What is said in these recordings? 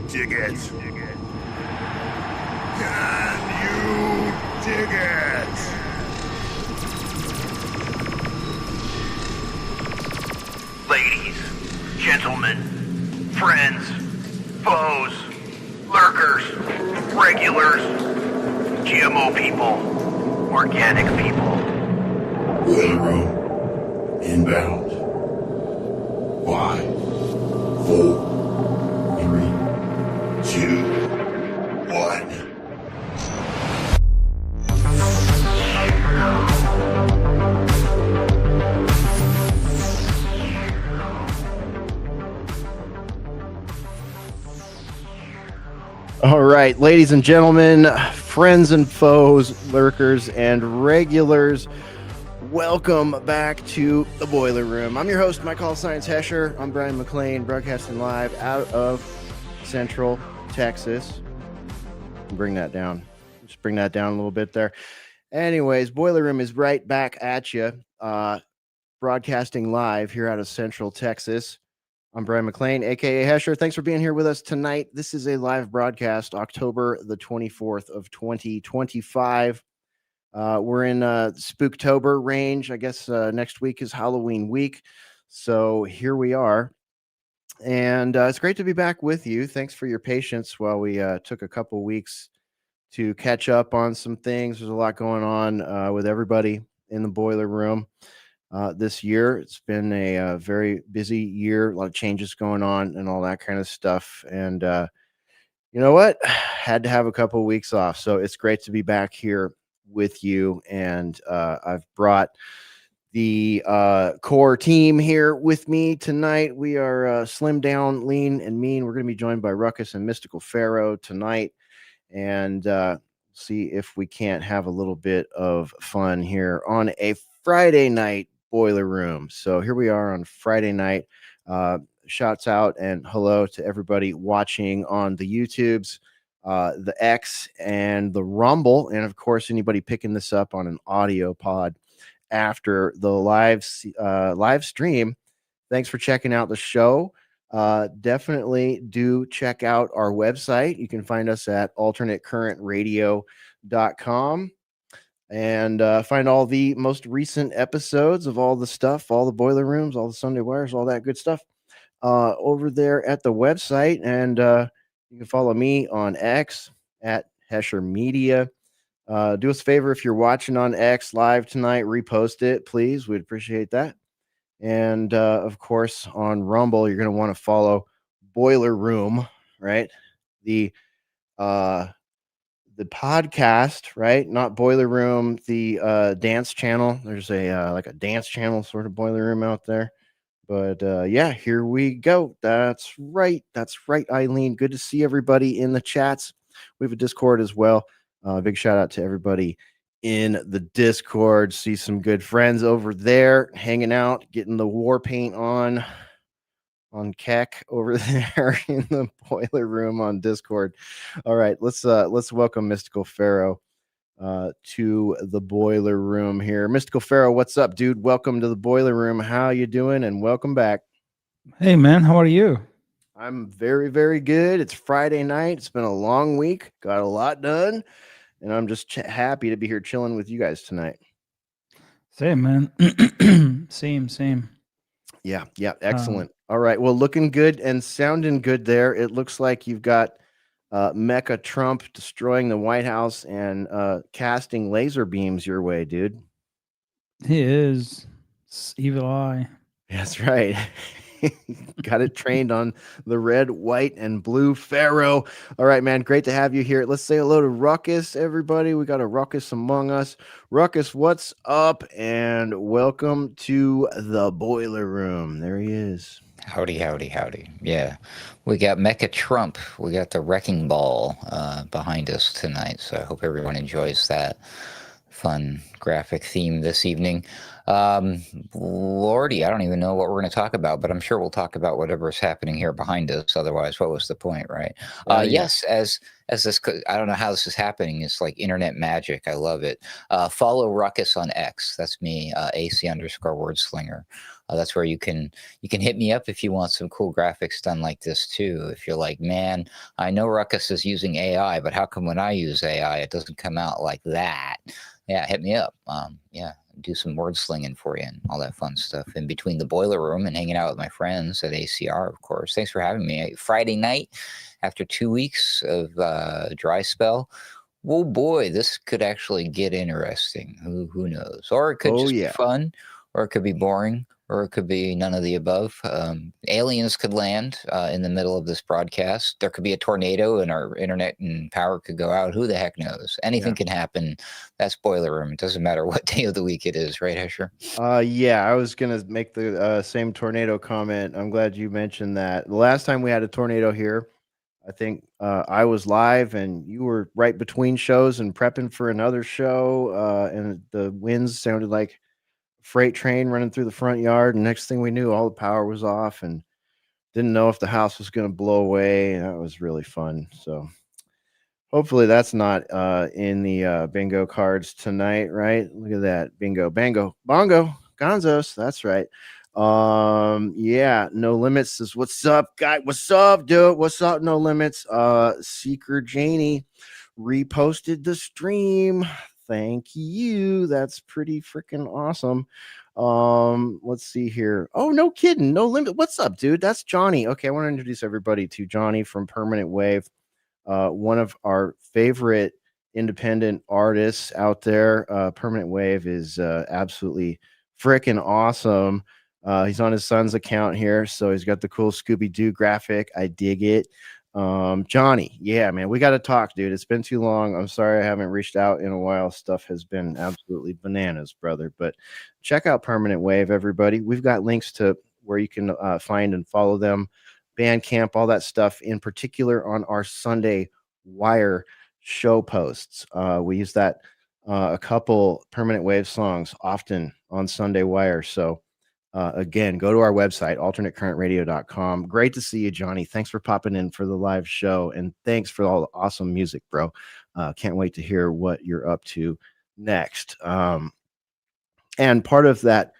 dig it? Can you dig it? Ladies, gentlemen, friends, foes, lurkers, regulars, GMO people, organic people. Boiler room. Inbound. 5, 4, 3, 2, 1. All right, ladies and gentlemen, friends and foes, lurkers and regulars, welcome back to the Boiler Room. I'm your host, Mike Hall Science Hesher. I'm Brian McLean, broadcasting live out of Central Texas. Bring that down. Just bring that down a little bit there. Anyways, Boiler Room is right back at you, broadcasting live here out of Central Texas. I'm Brian McLean, aka Hesher. Thanks for being here with us tonight. This is a live broadcast, October the 24th of 2025. We're in Spooktober range. I guess next week is Halloween week. So here we are. And it's great to be back with you. Thanks for your patience while we took a couple weeks to catch up on some things. There's a lot going on with everybody in the Boiler Room. This year, it's been a very busy year, a lot of changes going on and all that kind of stuff. And you know what? Had to have a couple of weeks off. So it's great to be back here with you. And I've brought the core team here with me tonight. We are slim down, lean, and mean. We're going to be joined by Ruckus and Mystical Pharaoh tonight. And see if we can't have a little bit of fun here on a Friday night Boiler Room. So here we are on Friday night. Shouts out and hello to everybody watching on the YouTubes, the X, and the Rumble, and of course anybody picking this up on an audio pod after the live stream. Thanks for checking out the show. Definitely do check out our website. You can find us at alternatecurrentradio.com. And find all the most recent episodes of all the stuff, all the Boiler Rooms, all the Sunday Wires, all that good stuff over there at the website. And you can follow me on X at Hesher Media. Do us a favor if you're watching on X live tonight, repost it, please. We'd appreciate that. And of course, on Rumble, you're going to want to follow Boiler Room, right? The podcast, right? Not Boiler Room, the dance channel. There's a like a dance channel sort of Boiler Room out there. But yeah, here we go. That's right. Eileen. Good to see everybody in the chats. We have a Discord as well. Big shout out to everybody in the Discord. See some good friends over there hanging out, getting the war paint on Keck over there in the Boiler Room on Discord. All right, let's welcome Mystical Pharaoh to the Boiler Room here. Mystical Pharaoh, what's up, dude? Welcome to the Boiler Room. How you doing? And welcome back. Hey, man, how are you? I'm very, very good. It's Friday night. It's been a long week. Got a lot done, and I'm just happy to be here chilling with you guys tonight. Same, man. Same. Yeah, excellent. All right, well, looking good and sounding good there. It looks like you've got Mecha-Trump destroying the White House and casting laser beams your way, dude. He is. It's evil eye. That's right. Got it trained on the red, white, and blue Pharaoh. All right, man. Great to have you here. Let's say hello to Ruckus, everybody. We got a Ruckus among us. Ruckus, what's up? And welcome to the Boiler Room. There he is. Howdy. Yeah, we got Mecha-Trump. We got the wrecking ball behind us tonight. So I hope everyone enjoys that fun graphic theme this evening. Lordy, I don't even know what we're going to talk about, but I'm sure we'll talk about whatever's happening here behind us. Otherwise, what was the point, right? Yeah. Yes, as this, I don't know how this is happening. It's like internet magic. I love it. Follow Ruckus on X. That's me, AC_wordslinger. That's where you can hit me up if you want some cool graphics done like this too. If you're like, man, I know Ruckus is using AI, but how come when I use AI, it doesn't come out like that? Yeah, hit me up. Yeah, do some word slinging for you and all that fun stuff in between the boiler room and hanging out with my friends at ACR, of course. Thanks for having me. Friday night, after 2 weeks of dry spell. Oh boy, this could actually get interesting. Who knows? Or it could Oh, just be yeah. fun, or it could be boring, or it could be none of the above. Aliens could land in the middle of this broadcast. There could be a tornado and our internet and power could go out. Who the heck knows? Anything can happen. That's boiler room. It doesn't matter what day of the week it is, right, Hesher? Yeah, I was gonna make the same tornado comment. I'm glad you mentioned that. The last time we had a tornado here, I think I was live and you were right between shows and prepping for another show, and the winds sounded like a freight train running through the front yard. And next thing we knew, all the power was off and didn't know if the house was going to blow away. That was really fun. So hopefully that's not in the bingo cards tonight, right? Look at that. Bingo, bango, bongo, gonzos. That's right. Yeah, no limits says, what's up, guy? What's up, dude? What's up, no limits? Seeker Janie reposted the stream. Thank you. That's pretty freaking awesome. Let's see here. Oh, no kidding. No limit. What's up, dude? That's Johnny. Okay, I want to introduce everybody to Johnny from Permanent Wave, one of our favorite independent artists out there. Permanent Wave is absolutely freaking awesome. He's on his son's account here, so he's got the cool Scooby Doo graphic. I dig it. Johnny, yeah, man, we got to talk, dude. It's been too long. I'm sorry I haven't reached out in a while. Stuff has been absolutely bananas, brother. But check out Permanent Wave, everybody. We've got links to where you can find and follow them, Bandcamp, all that stuff, in particular on our Sunday Wire show posts. We use that a couple Permanent Wave songs often on Sunday Wire. So again, go to our website, alternatecurrentradio.com. Great to see you, Johnny. Thanks for popping in for the live show. And thanks for all the awesome music, bro. Can't wait to hear what you're up to next. And part of that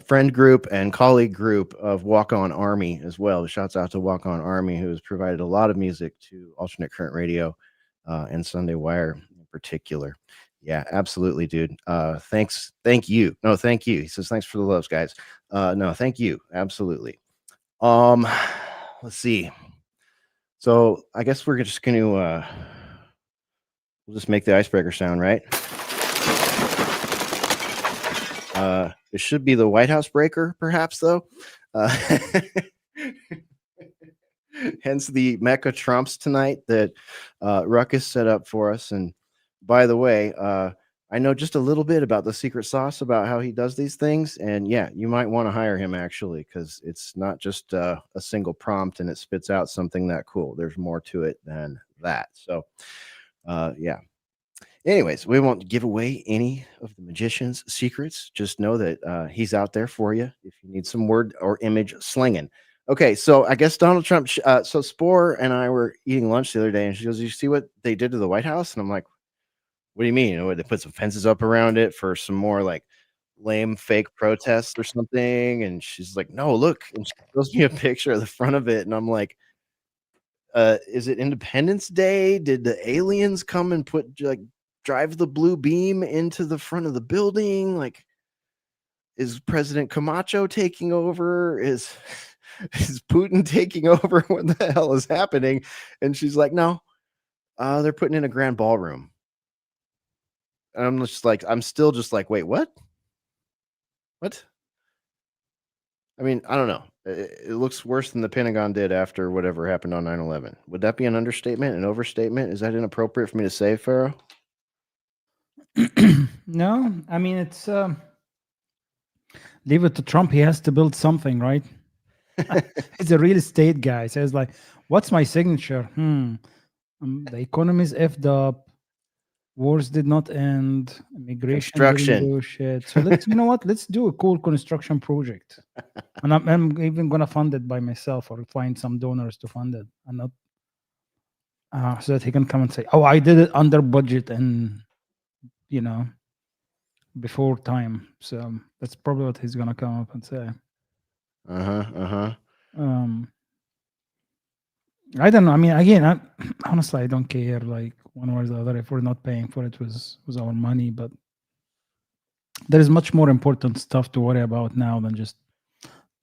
friend group and colleague group of Walk On Army as well. Shouts out to Walk On Army, who has provided a lot of music to Alternate Current Radio and Sunday Wire in particular. Yeah, absolutely, dude. Thanks. Thank you. No, thank you. He says, thanks for the loves, guys. No, thank you. Absolutely. Let's see. So I guess we're just going to, we'll just make the icebreaker sound, right? It should be the White House breaker, perhaps, though. Hence the Mecha-Trumps tonight that Ruckus set up for us. And by the way, I know just a little bit about the secret sauce about how he does these things. And yeah, you might want to hire him, actually, because it's not just a single prompt and it spits out something that cool. There's more to it than that. So yeah. Anyways, we won't give away any of the magician's secrets. Just know that he's out there for you if you need some word or image slinging. Okay, so I guess Donald Trump. So Spore and I were eating lunch the other day, and she goes, "You see what they did to the White House?" And I'm like, "What do you mean? You know, they put some fences up around it for some more like lame fake protests or something?" And she's like, "No, look." And she shows me a picture of the front of it, and I'm like, "Is it Independence Day? Did the aliens come and put like drive the blue beam into the front of the building? Like, is President Camacho taking over? Is Putin taking over? What the hell is happening?" And she's like, "No, they're putting in a grand ballroom." And I'm still just like, wait, what? What? I mean, I don't know. It looks worse than the Pentagon did after whatever happened on 9/11. Would that be an understatement, an overstatement? Is that inappropriate for me to say, Pharaoh? No, I mean it's leave it to Trump. He has to build something, right? He's a real estate guy. So it's like, what's my signature? The economy's effed up. Wars did not end. Immigration Construction. didn't do shit. So let's, you know what? Let's do a cool construction project. And I'm even gonna fund it by myself or find some donors to fund it, and not so that he can come and say, "Oh, I did it under budget and you know before time." So that's probably what he's gonna come up and say. Um, I don't know. I mean, again, honestly, I don't care. Like one way or the other, if we're not paying for it, was our money. But there is much more important stuff to worry about now than just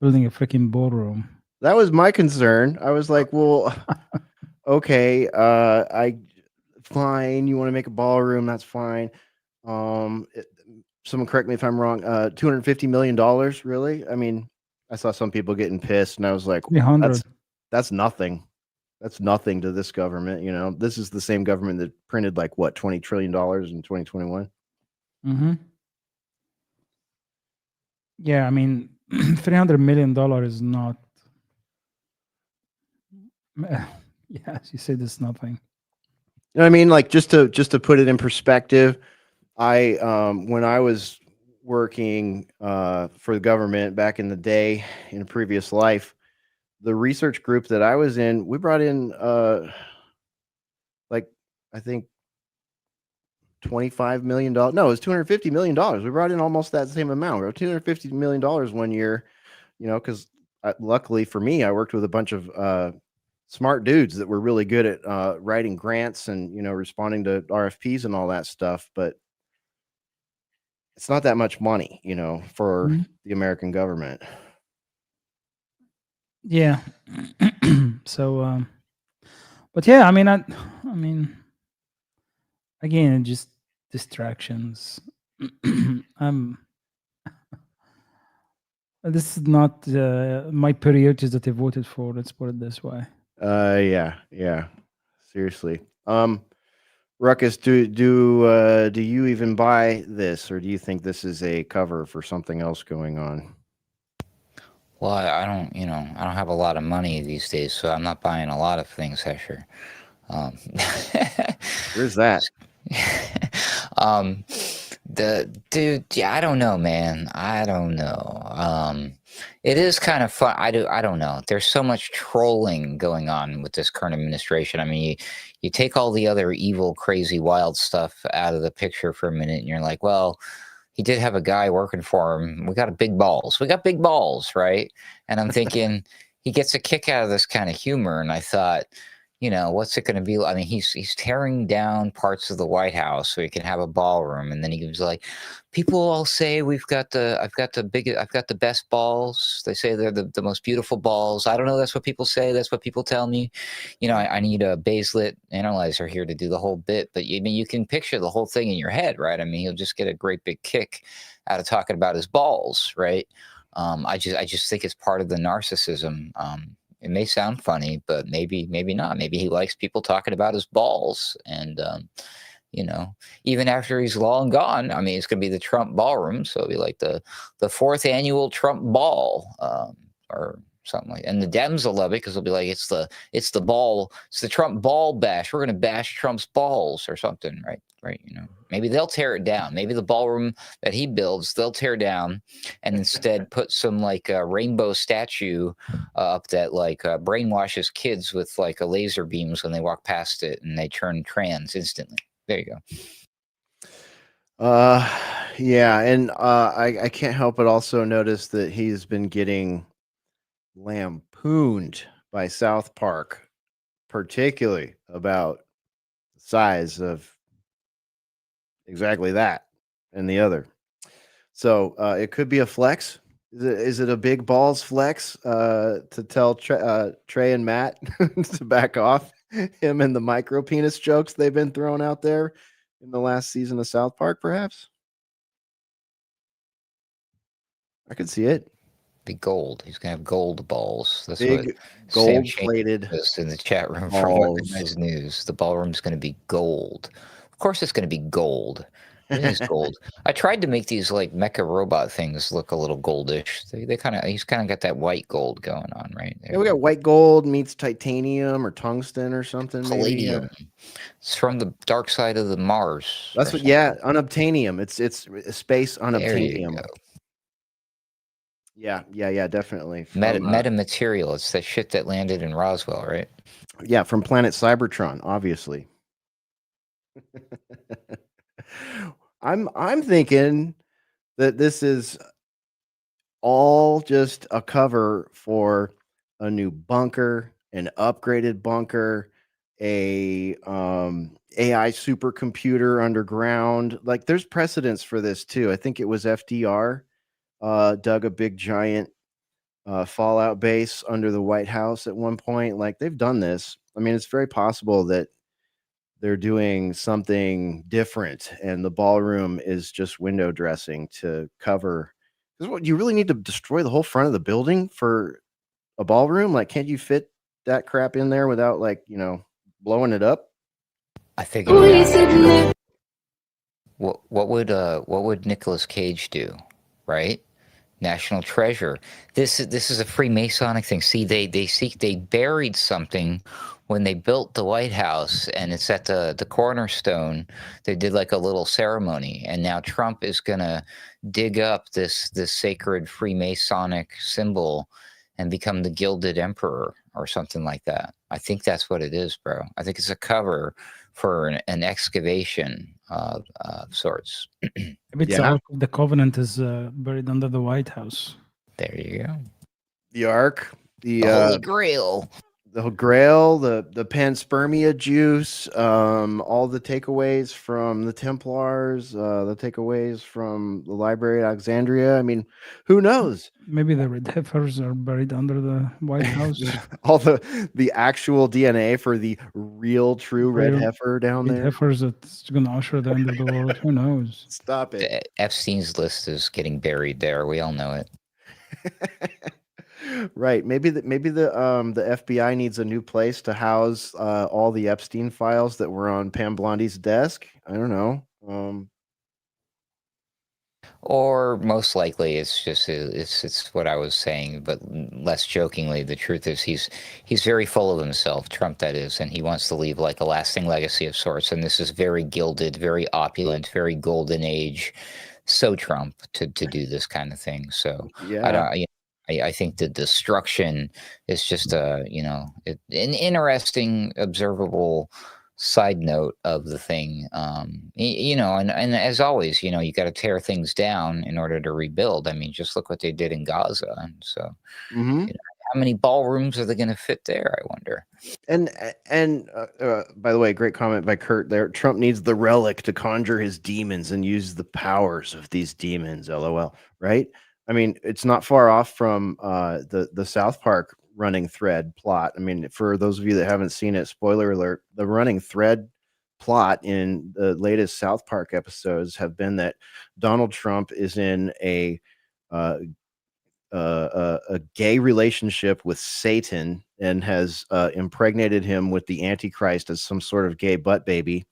building a freaking ballroom. That was my concern. I was like, well, okay, fine. You want to make a ballroom? That's fine. Someone correct me if I'm wrong. $250 million, really? I mean, I saw some people getting pissed, and I was like, 300. that's nothing. That's nothing to this government. You know, this is the same government that printed like what, $20 trillion in 2021. Mm-hmm. Yeah, I mean, $300 million is not. Yeah, as you said, it's nothing. You know what I mean? Like just to put it in perspective, I when I was working for the government back in the day in a previous life, the research group that I was in, we brought in like I think $25 million. No, it was $250 million. We brought in almost that same amount. We brought $250 million one year, you know, because luckily for me, I worked with a bunch of smart dudes that were really good at writing grants and, you know, responding to RFPs and all that stuff. But it's not that much money, you know, for the American government. Yeah. So, but yeah, I mean, again, just distractions. This is not my priorities that I voted for. Let's put it this way. Yeah. Seriously. Ruckus, do you even buy this, or do you think this is a cover for something else going on? Well, I don't, I don't have a lot of money these days, so I'm not buying a lot of things, Hesher. Where's that? Yeah, I don't know, man. I don't know. It is kind of fun. I don't know. There's so much trolling going on with this current administration. I mean, you take all the other evil, crazy, wild stuff out of the picture for a minute, and you're like, well, he did have a guy working for him. We got big balls. We got big balls, right? And I'm thinking he gets a kick out of this kind of humor. And I thought, what's it going to be? I mean, he's tearing down parts of the White House so he can have a ballroom. And then he was like, people all say I've got the best balls. They say they're the most beautiful balls. I don't know. That's what people say. That's what people tell me. I need a baselit analyzer here to do the whole bit. But you can picture the whole thing in your head, right? I mean, he'll just get a great big kick out of talking about his balls, right? I just think it's part of the narcissism. It may sound funny, but maybe not. Maybe he likes people talking about his balls. And, even after he's long gone, I mean, it's going to be the Trump ballroom. So it'll be like the fourth annual Trump ball or something like that. And the Dems will love it because they'll be like, it's the Trump ball bash. We're going to bash Trump's balls or something, right? Right. Maybe they'll tear it down. Maybe the ballroom that he builds, they'll tear down and instead put some like rainbow statue up that like brainwashes kids with like a laser beams when they walk past it and they turn trans instantly. There you go. Yeah. And I can't help but also notice that he's been getting lampooned by South Park, particularly about the size of exactly that and the other. So it could be a flex. Is it a big balls flex to tell Trey and Matt to back off him and the micro penis jokes they've been throwing out there in the last season of South Park, perhaps? I could see it. Be gold. He's gonna have gold balls. That's big what gold plated in the chat room from Weaponized News. The ballroom's gonna be gold. Of course, it's gonna be gold, It is gold. I tried to make these like mecha robot things look a little goldish. They kind of he's kind of got that white gold going on right Yeah, we there. got white gold meets titanium or tungsten or something, maybe. Yeah. Palladium. It's from the dark side of the Mars That's or what. Yeah, something. unobtainium. It's space There you unobtainium. go. Yeah, definitely. Meta material. It's that shit that landed in Roswell, right? Yeah, from planet Cybertron, obviously. I'm thinking that this is all just a cover for a new bunker, an upgraded bunker, a AI supercomputer underground. Like there's precedence for this too. I think it was FDR dug a big giant fallout base under the White House at one point. Like they've done this. I mean, it's very possible that they're doing something different and the ballroom is just window dressing to cover. Because what you really need to destroy the whole front of the building for a ballroom? Like, can't you fit that crap in there without like, blowing it up? I figured it out. What would Nicolas Cage do, right? National Treasure. This is a Freemasonic thing. See, they buried something when they built the White House, and it's at the cornerstone. They did like a little ceremony, and now Trump is gonna dig up this sacred Freemasonic symbol and become the Gilded Emperor or something like that. I think that's what it is, bro. I think it's a cover for an excavation of sorts. Maybe it's Yeah. Ark of the Covenant is buried under the White House. There you go. The Ark, The Holy Grail. the Grail, the panspermia juice, all the takeaways from the Templars, the takeaways from the Library of Alexandria. I mean, who knows? Maybe the red heifers are buried under the White House. All the actual DNA for the real true red Real heifer down Red there. heifers that's going to usher the end of the world. Who knows? Stop it. Epstein's list is getting buried there. We all know it. Right. Maybe the FBI needs a new place to house all the Epstein files that were on Pam Blondy's desk. I don't know. Or most likely, it's what I was saying, but less jokingly. The truth is, he's very full of himself, Trump that is, and he wants to leave like a lasting legacy of sorts. And this is very gilded, very opulent, very golden age. So Trump to do this kind of thing. So Yeah. I think the destruction is just an interesting, observable side note of the thing. And as always, you got to tear things down in order to rebuild. I mean, just look what they did in Gaza. And so, Mm-hmm. how many ballrooms are they going to fit there? I wonder. And by the way, great comment by Kurt there. Trump needs the relic to conjure his demons and use the powers of these demons. LOL. Right? I mean, it's not far off from the South Park running thread plot. I mean, for those of you that haven't seen it, spoiler alert: the running thread plot in the latest South Park episodes have been that Donald Trump is in a gay relationship with Satan and has impregnated him with the Antichrist as some sort of gay butt baby.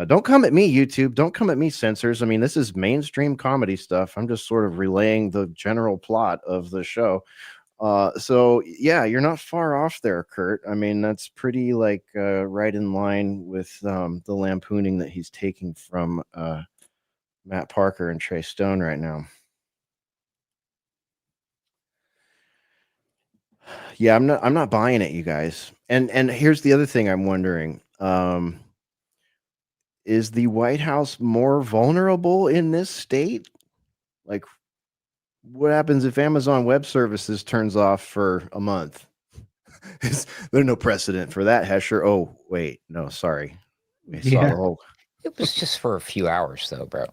Don't come at me, YouTube. Don't come at me, censors. I mean, this is mainstream comedy stuff. I'm just sort of relaying the general plot of the show. So yeah, you're not far off there, Kurt. I mean, that's pretty like right in line with the lampooning that he's taking from Matt Parker and Trey Stone right now. Yeah, I'm not buying it, you guys. And here's the other thing I'm wondering. Is the White House more vulnerable in this state? Like, what happens if Amazon Web Services turns off for a month? There's no precedent for that, Hesher. Oh, wait, no, sorry. We saw the whole. It was just for a few hours, though, bro.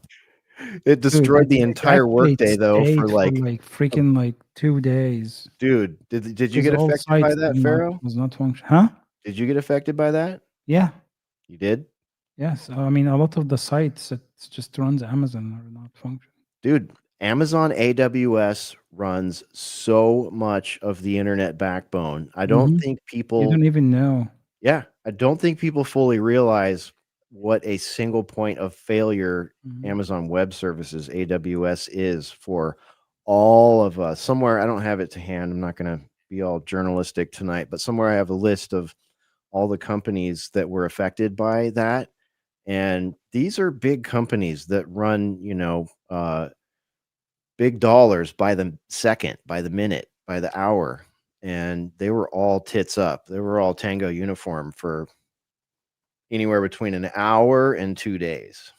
It destroyed the entire workday, though, for like freaking like 2 days. Dude, did you get affected by that, Pharaoh? Was not function, huh? Did you get affected by that? Yeah. You did? Yes. I mean, a lot of the sites that just runs Amazon are not functioning. Dude, Amazon AWS runs so much of the internet backbone. I don't think people. You don't even know. Yeah, I don't think people fully realize what a single point of failure Mhm. Amazon Web Services, AWS, is for all of us. Somewhere, I don't have it to hand. I'm not going to be all journalistic tonight, but somewhere I have a list of all the companies that were affected by that. And these are big companies that run, big dollars by the second, by the minute, by the hour. And they were all tits up. They were all Tango uniform for anywhere between an hour and 2 days.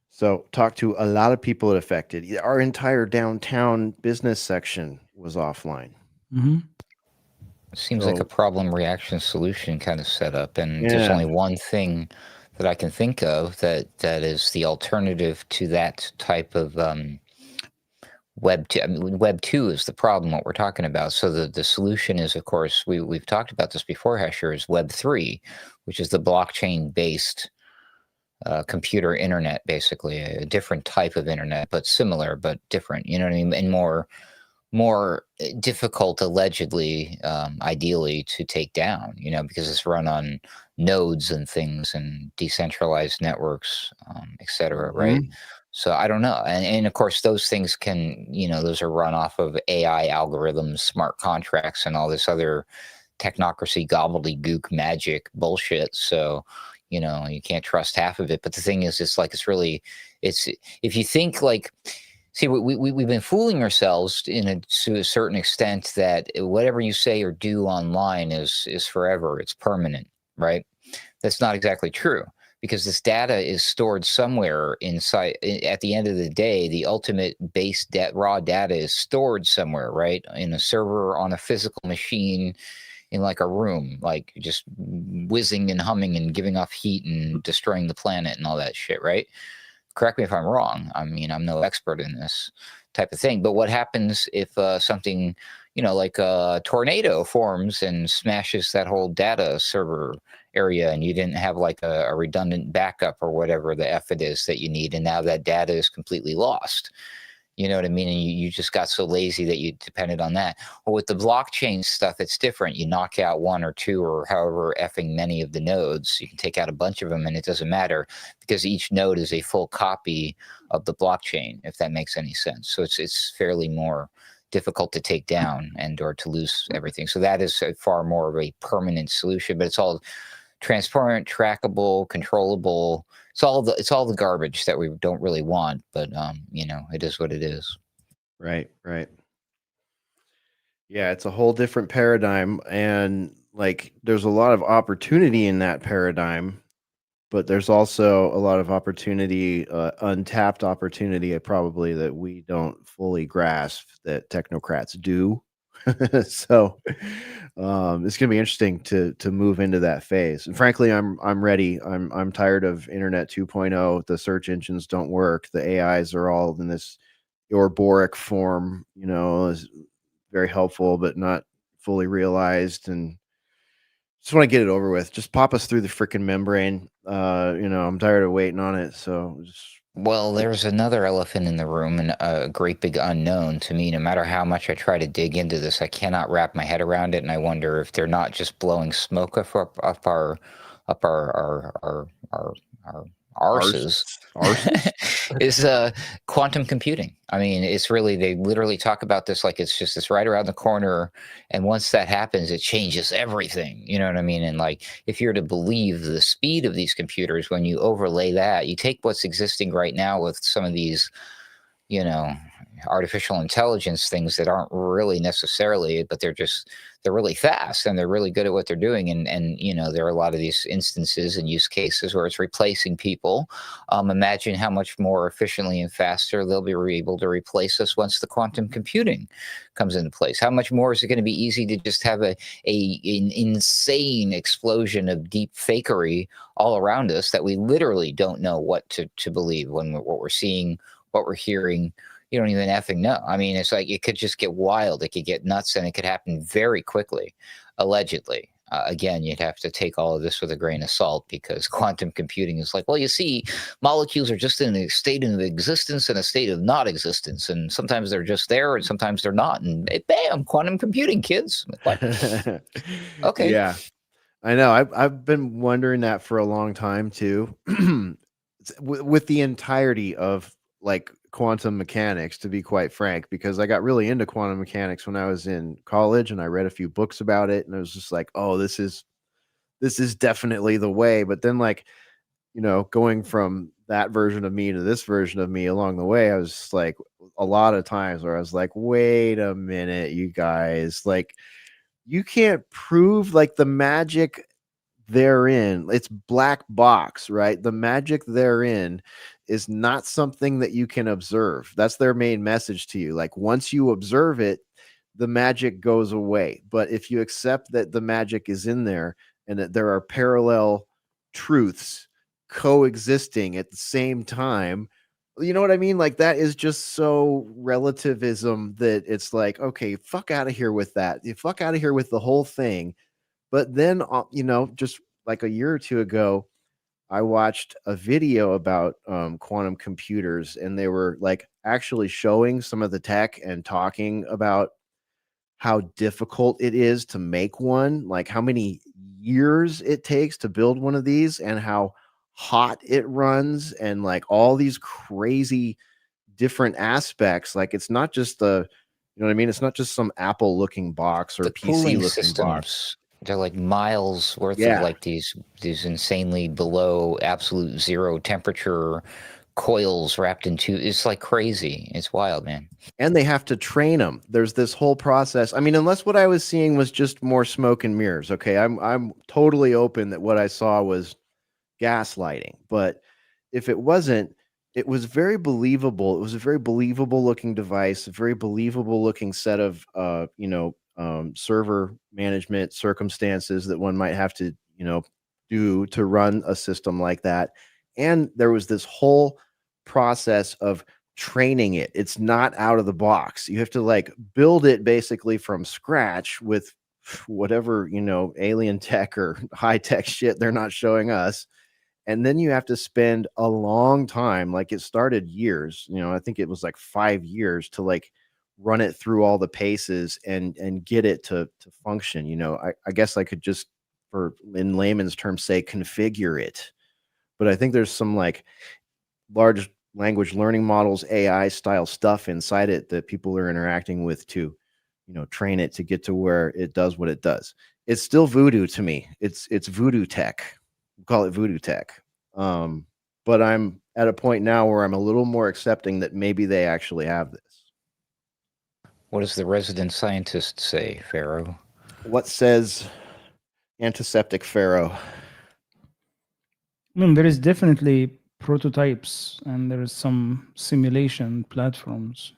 So, talked to a lot of people it affected. Our entire downtown business section was offline. Mhm. It seems like a So, problem reaction solution kind of setup, and there's yeah. only one thing that I can think of that is the alternative to that type of Web 2. I mean, Web 2 is the problem, what we're talking about. So the solution is, of course, we've talked about this before, Hesher, is Web 3, which is the blockchain based computer internet, basically a different type of internet, but similar, but different. You know what I mean? And more difficult, allegedly, ideally, to take down. You know, because it's run on nodes and things and decentralized networks, et cetera. Right. Mhm. So I don't know, and of course those things can, those are run off of AI algorithms, smart contracts, and all this other technocracy gobbledygook magic bullshit. So, you can't trust half of it. But the thing is, it's if you think like, see, we've been fooling ourselves to a certain extent that whatever you say or do online is forever. It's permanent, right? That's not exactly true because this data is stored somewhere inside. At the end of the day, the ultimate base raw data is stored somewhere, right? In a server, on a physical machine, in like a room, like just whizzing and humming and giving off heat and destroying the planet and all that shit, right? Correct me if I'm wrong. I mean, I'm no expert in this type of thing. But what happens if something, like a tornado forms and smashes that whole data server area and you didn't have like a redundant backup or whatever the F it is that you need, and now that data is completely lost? You know what I mean? And you just got so lazy that you depended on that. Well, with the blockchain stuff, it's different. You knock out one or two or however effing many of the nodes. You can take out a bunch of them and it doesn't matter because each node is a full copy of the blockchain, if that makes any sense. So it's fairly more difficult to take down and or to lose everything. So that is a far more of a permanent solution, but it's all transparent, trackable, controllable. It's all the garbage that we don't really want, but it is what it is. Right, right. Yeah, it's a whole different paradigm. And like, there's a lot of opportunity in that paradigm, but there's also a lot of opportunity, untapped opportunity, probably that we don't fully grasp that technocrats do. So, it's gonna be interesting to move into that phase. And frankly, I'm ready. I'm tired of Internet 2.0. The search engines don't work. The AIs are all in this Ouroboros form. Is very helpful, but not fully realized. And just want to get it over with. Just pop us through the freaking membrane. I'm tired of waiting on it. So just Well, there's another elephant in the room and a great big unknown to me. No matter how much I try to dig into this, I cannot wrap my head around it, and I wonder if they're not just blowing smoke up our arses. arses. Is quantum computing. I mean, it's really, they literally talk about this like it's right around the corner, and once that happens, it changes everything. You know what I mean? And like, if you're to believe the speed of these computers, when you overlay that, you take what's existing right now with some of these, you know, artificial intelligence things that aren't really necessarily, but they're really fast and they're really good at what they're doing. And there are a lot of these instances and use cases where it's replacing people. Imagine how much more efficiently and faster they'll be able to replace us once the quantum computing comes into place. How much more is it going to be easy to just have an insane explosion of deep fakery all around us that we literally don't know what to believe when what we're seeing, what we're hearing. You don't even effing know. I mean, it's like it could just get wild. It could get nuts, and it could happen very quickly, allegedly. Again, you'd have to take all of this with a grain of salt because quantum computing is like, well, you see, molecules are just in a state of existence and a state of not existence. And sometimes they're just there and sometimes they're not. And bam, quantum computing, kids. Like, okay. Yeah. I know. I've been wondering that for a long time too. With the entirety of like quantum mechanics, to be quite frank, because I got really into quantum mechanics when I was in college, and I read a few books about it, and it was just like, oh, this is definitely the way. But then, like, going from that version of me to this version of me along the way, I was just like, a lot of times where I was like, wait a minute, you guys, like, you can't prove like the magic therein. It's black box, right? The magic therein is not something that you can observe. That's their main message to you. Like, once you observe it, the magic goes away. But if you accept that the magic is in there and that there are parallel truths coexisting at the same time, you know what I mean? Like, that is just so relativism that it's like, okay, fuck out of here with that. You fuck out of here with the whole thing. But then, just like a year or two ago, I watched a video about quantum computers, and they were like actually showing some of the tech and talking about how difficult it is to make one, like how many years it takes to build one of these, and how hot it runs, and like all these crazy different aspects. Like, it's not just what I mean? It's not just some Apple looking box or The PC cooling looking box. systems, they're like miles worth of Yeah. like these insanely below absolute zero temperature coils wrapped into. It's like crazy. It's wild, man. And they have to train them. There's this whole process. I mean, unless what I was seeing was just more smoke and mirrors. Okay, I'm totally open that what I saw was gaslighting. But if it wasn't, it was very believable. It was a very believable looking device, a very believable looking set of server management circumstances that one might have to do to run a system like that. And there was this whole process of training it. It's not out of the box. You have to like build it basically from scratch with whatever alien tech or high tech shit they're not showing us. And then you have to spend a long time, like, it started years, I think it was like 5 years to like run it through all the paces and get it to function. I guess I could just, for in layman's terms, say configure it. But I think there's some like large language learning models, AI style stuff inside it that people are interacting with to train it to get to where it does what it does. It's still voodoo to me. It's voodoo tech. We call it voodoo tech. But I'm at a point now where I'm a little more accepting that maybe they actually have this. What does the resident scientist say, Pharaoh? What says antiseptic Pharaoh? I mean, there is definitely prototypes and there is some simulation platforms,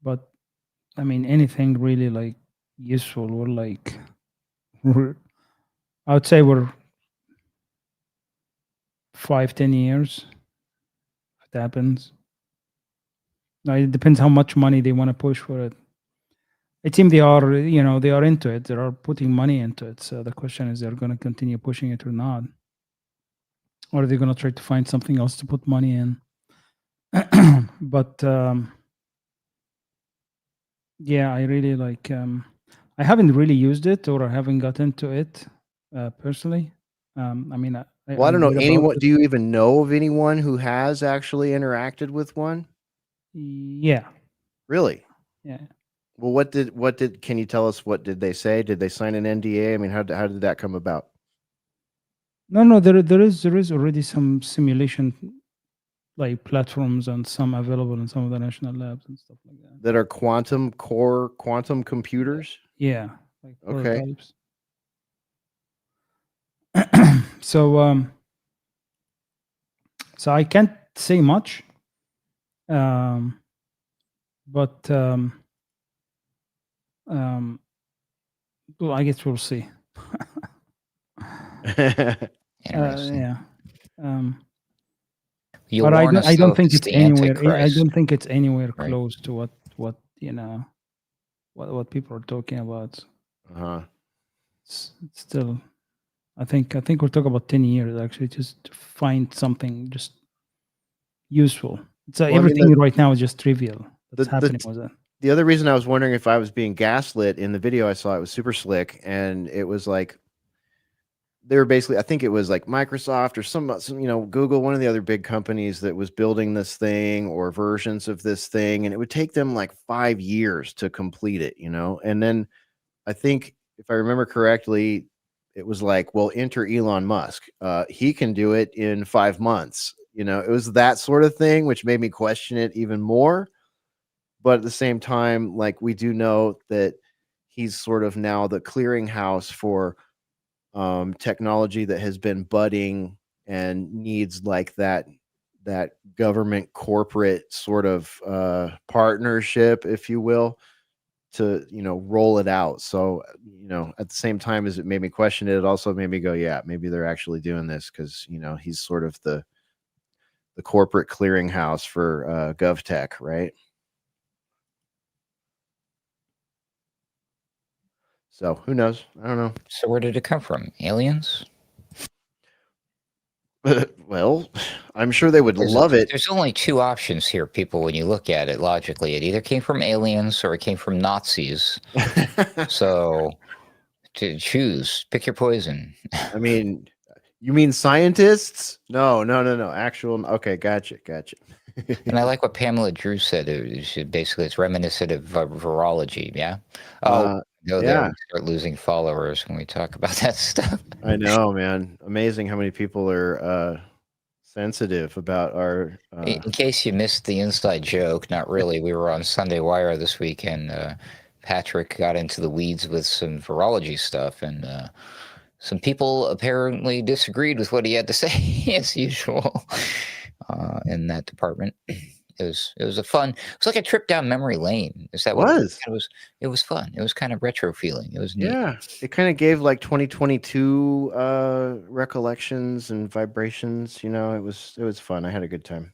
but I mean, anything really like useful or like I would say we're 5-10 years if it happens. Now it depends how much money they want to push for it. It seems they are they are into it. They are putting money into it. So the question is, they're going to continue pushing it or not, or are they going to try to find something else to put money in? But yeah, I really like. I haven't really used it, or I haven't got into it personally. I mean, Well, I don't know read about anyone. it. Do you even know of anyone who has actually interacted with one? Yeah, Really? yeah. Well, what did can you tell us, what did they say? Did they sign an NDA? I mean, how did that come about? No. There is already some simulation like platforms and some available in some of the national labs and stuff like that. That are quantum computers? Yeah, like Okay. prototypes. So so I can't say much, but well, I guess we'll see. Interesting. Yeah. You'll But warn us I though don't if think it's it's the anywhere. I Antichrist. don't think it's anywhere Right. close to what what people are talking about. Uh-huh. It's still, I think we're talking about 10 years actually, just to find something just useful. So Well, I mean, everything right now is just trivial that's the happening with it. the other reason I was wondering if I was being gaslit in the video I saw, it was super slick, and it was like they were basically, I think it was like Microsoft or some Google, one of the other big companies that was building this thing or versions of this thing, and it would take them like 5 years to complete it, and then I think if I remember correctly, it was like, well, enter Elon Musk. He can do it in 5 months. It was that sort of thing, which made me question it even more. But at the same time, like we do know that he's sort of now the clearinghouse for technology that has been budding and needs like that government corporate sort of partnership, if you will, to roll it out. So at the same time as it made me question it, it also made me go, yeah, maybe they're actually doing this because he's sort of the corporate clearinghouse for GovTech, right? So who knows? I don't know. So where did it come from? Aliens? Well, I'm sure they would There's, love it. there's only two options here, people, when you look at it logically. It either came from aliens or it came from Nazis. So to choose, pick your poison. I mean, you mean scientists? No. Actual. Okay, gotcha. And I like what Pamela Drew said. It's reminiscent of virology. Yeah. Oh, go there. Yeah, We start losing followers when we talk about that stuff. I know, man. Amazing how many people are sensitive about our. In case you missed the inside joke, not really. We were on Sunday Wire this weekend. Patrick got into the weeds with some virology stuff, and some people apparently disagreed with what he had to say, as usual, in that department. It was a fun. It was like a trip down memory lane. Is that what it was? It was fun. It was kind of retro feeling. It was neat. Yeah, it kind of gave like 2022 recollections and vibrations. It was fun. I had a good time.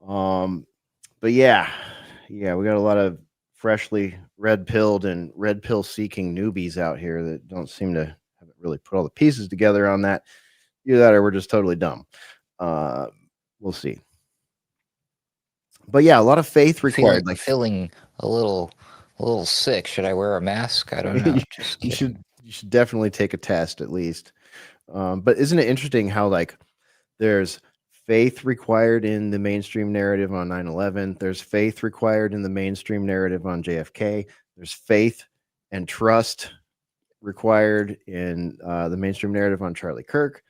But yeah, we got a lot of freshly red pilled and red pill seeking newbies out here that don't seem to haven't really put all the pieces together on that. Either that or we're just totally dumb. We'll see. But yeah, a lot of faith required. Like feeling a little sick. Should I wear a mask? I don't know. you should definitely take a test at least. But isn't it interesting how like there's faith required in the mainstream narrative on 9/11. There's faith required in the mainstream narrative on JFK. There's faith and trust required in the mainstream narrative on Charlie Kirk.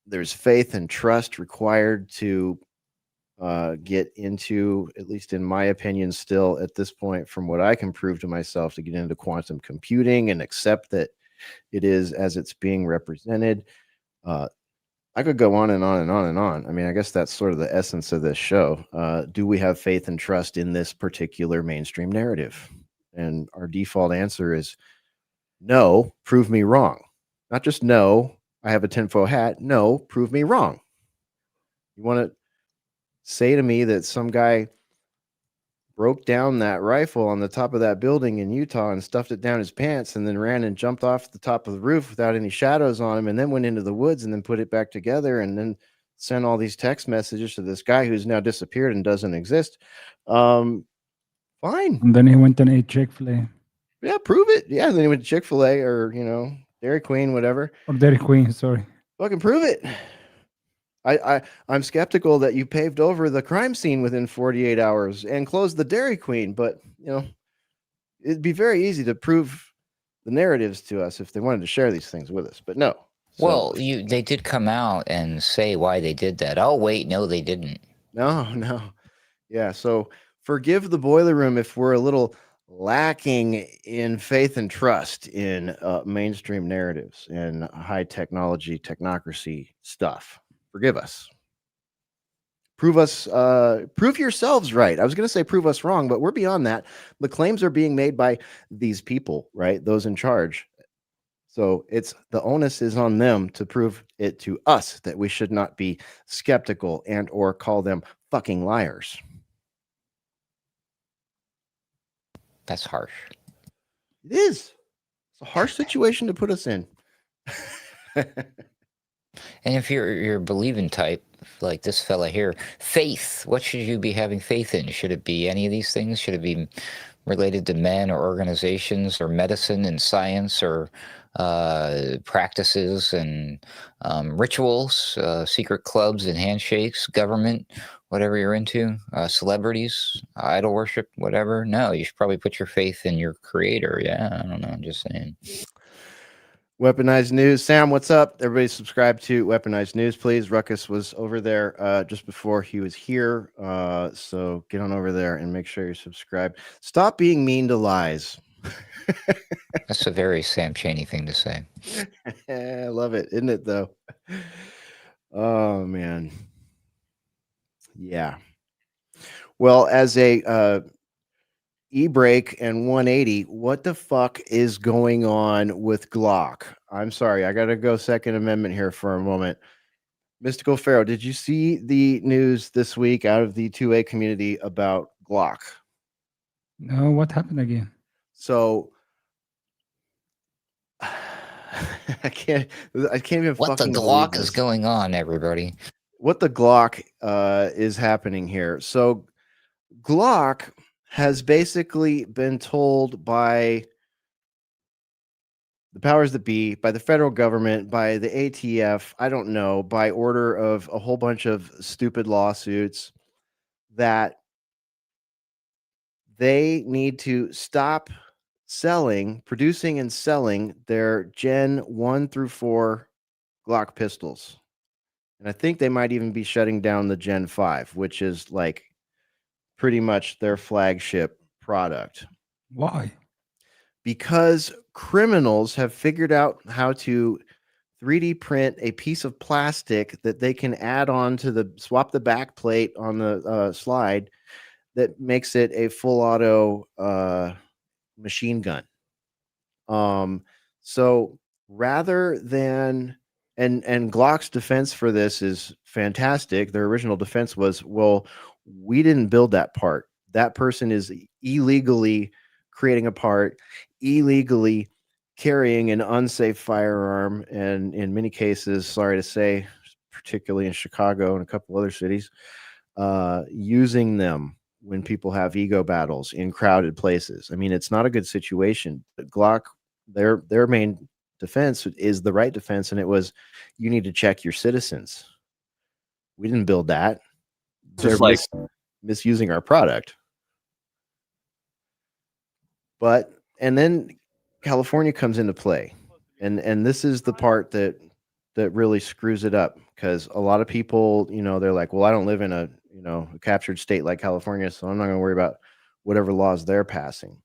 There's faith and trust required to get into, at least in my opinion, still at this point, from what I can prove to myself, to get into quantum computing and accept that it is as it's being represented. I could go on and on and on and on. I mean, I guess that's sort of the essence of this show. Do we have faith and trust in this particular mainstream narrative? And our default answer is no, prove me wrong. Not just no, I have a tinfoil hat. No, prove me wrong. You want to say to me that some guy broke down that rifle on the top of that building in Utah and stuffed it down his pants and then ran and jumped off the top of the roof without any shadows on him and then went into the woods and then put it back together and then sent all these text messages to this guy who's now disappeared and doesn't exist. Fine. And then he went and ate Chick-fil-A. Yeah, prove it. Yeah, then he went to Chick-fil-A or, Dairy Queen, whatever. Or Dairy Queen, sorry. Fucking prove it. I'm skeptical that you paved over the crime scene within 48 hours and closed the Dairy Queen, but it'd be very easy to prove the narratives to us if they wanted to share these things with us, but no. So, well, they did come out and say why they did that. Oh, wait, no, they didn't. No. Yeah, so forgive the boiler room if we're a little lacking in faith and trust in mainstream narratives and high technology, technocracy stuff. Forgive us. Prove yourselves right. I was going to say prove us wrong, but we're beyond that. The claims are being made by these people, right? Those in charge. So the onus is on them to prove it to us that we should not be skeptical and or call them fucking liars. That's harsh. It is. It's a harsh situation to put us in. And if you're a believing type, like this fella here. Faith. What should you be having faith in? Should it be any of these things? Should it be related to men or organizations or medicine and science or practices and rituals, secret clubs and handshakes, government, whatever you're into, celebrities, idol worship, whatever? No, you should probably put your faith in your creator. Yeah, I don't know. I'm just saying. Weaponized News. Sam, what's up? Everybody subscribe to Weaponized News, please. Ruckus was over there just before he was here. So get on over there and make sure you're subscribed. Stop being mean to lies. That's a very Sam Chaney thing to say. I love it, isn't it, though? Oh, man. Yeah. Well, as a e-brake and 180, what the fuck is going on with Glock? I'm sorry, I gotta go Second Amendment here for a moment. Mystical Pharaoh, did you see the news this week out of the 2A community about Glock? No, what happened again? So I can't even What the fucking believe Glock is this. going on, everybody? What the Glock is happening here. So Glock has basically been told by the powers that be, by the federal government, by the ATF, I don't know, by order of a whole bunch of stupid lawsuits, that they need to stop producing and selling their Gen 1 through 4 Glock pistols. And I think they might even be shutting down the Gen 5, which is like pretty much their flagship product. Why? Because criminals have figured out how to 3D print a piece of plastic that they can add on to swap the back plate on the slide that makes it a full auto machine gun. So rather than and Glock's defense for this is fantastic. Their original defense was, well, we didn't build that part. That person is illegally creating a part, illegally carrying an unsafe firearm, and in many cases, sorry to say, particularly in Chicago and a couple other cities, using them when people have ego battles in crowded places. I mean, it's not a good situation. But Glock, their main defense is the right defense, and it was, you need to check your citizens. We didn't build that. They're misusing our product. But and then California comes into play, and this is the part that really screws it up, because a lot of people, they're like, well, I don't live in a captured state like California, so I'm not going to worry about whatever laws they're passing.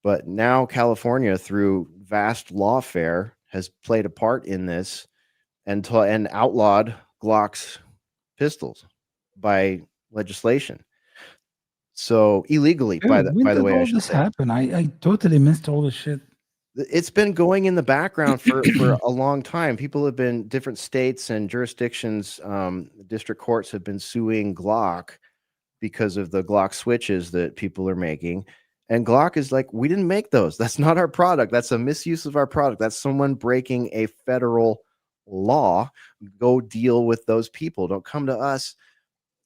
But now California, through vast lawfare, has played a part in this and outlawed Glock's pistols by legislation. So illegally, Dude, by when the did way, I all should this say. happen? I totally missed all this shit. It's been going in the background for a long time. People have been, different states and jurisdictions, district courts have been suing Glock because of the Glock switches that people are making. And Glock is like, we didn't make those. That's not our product. That's a misuse of our product. That's someone breaking a federal law. Go deal with those people. Don't come to us.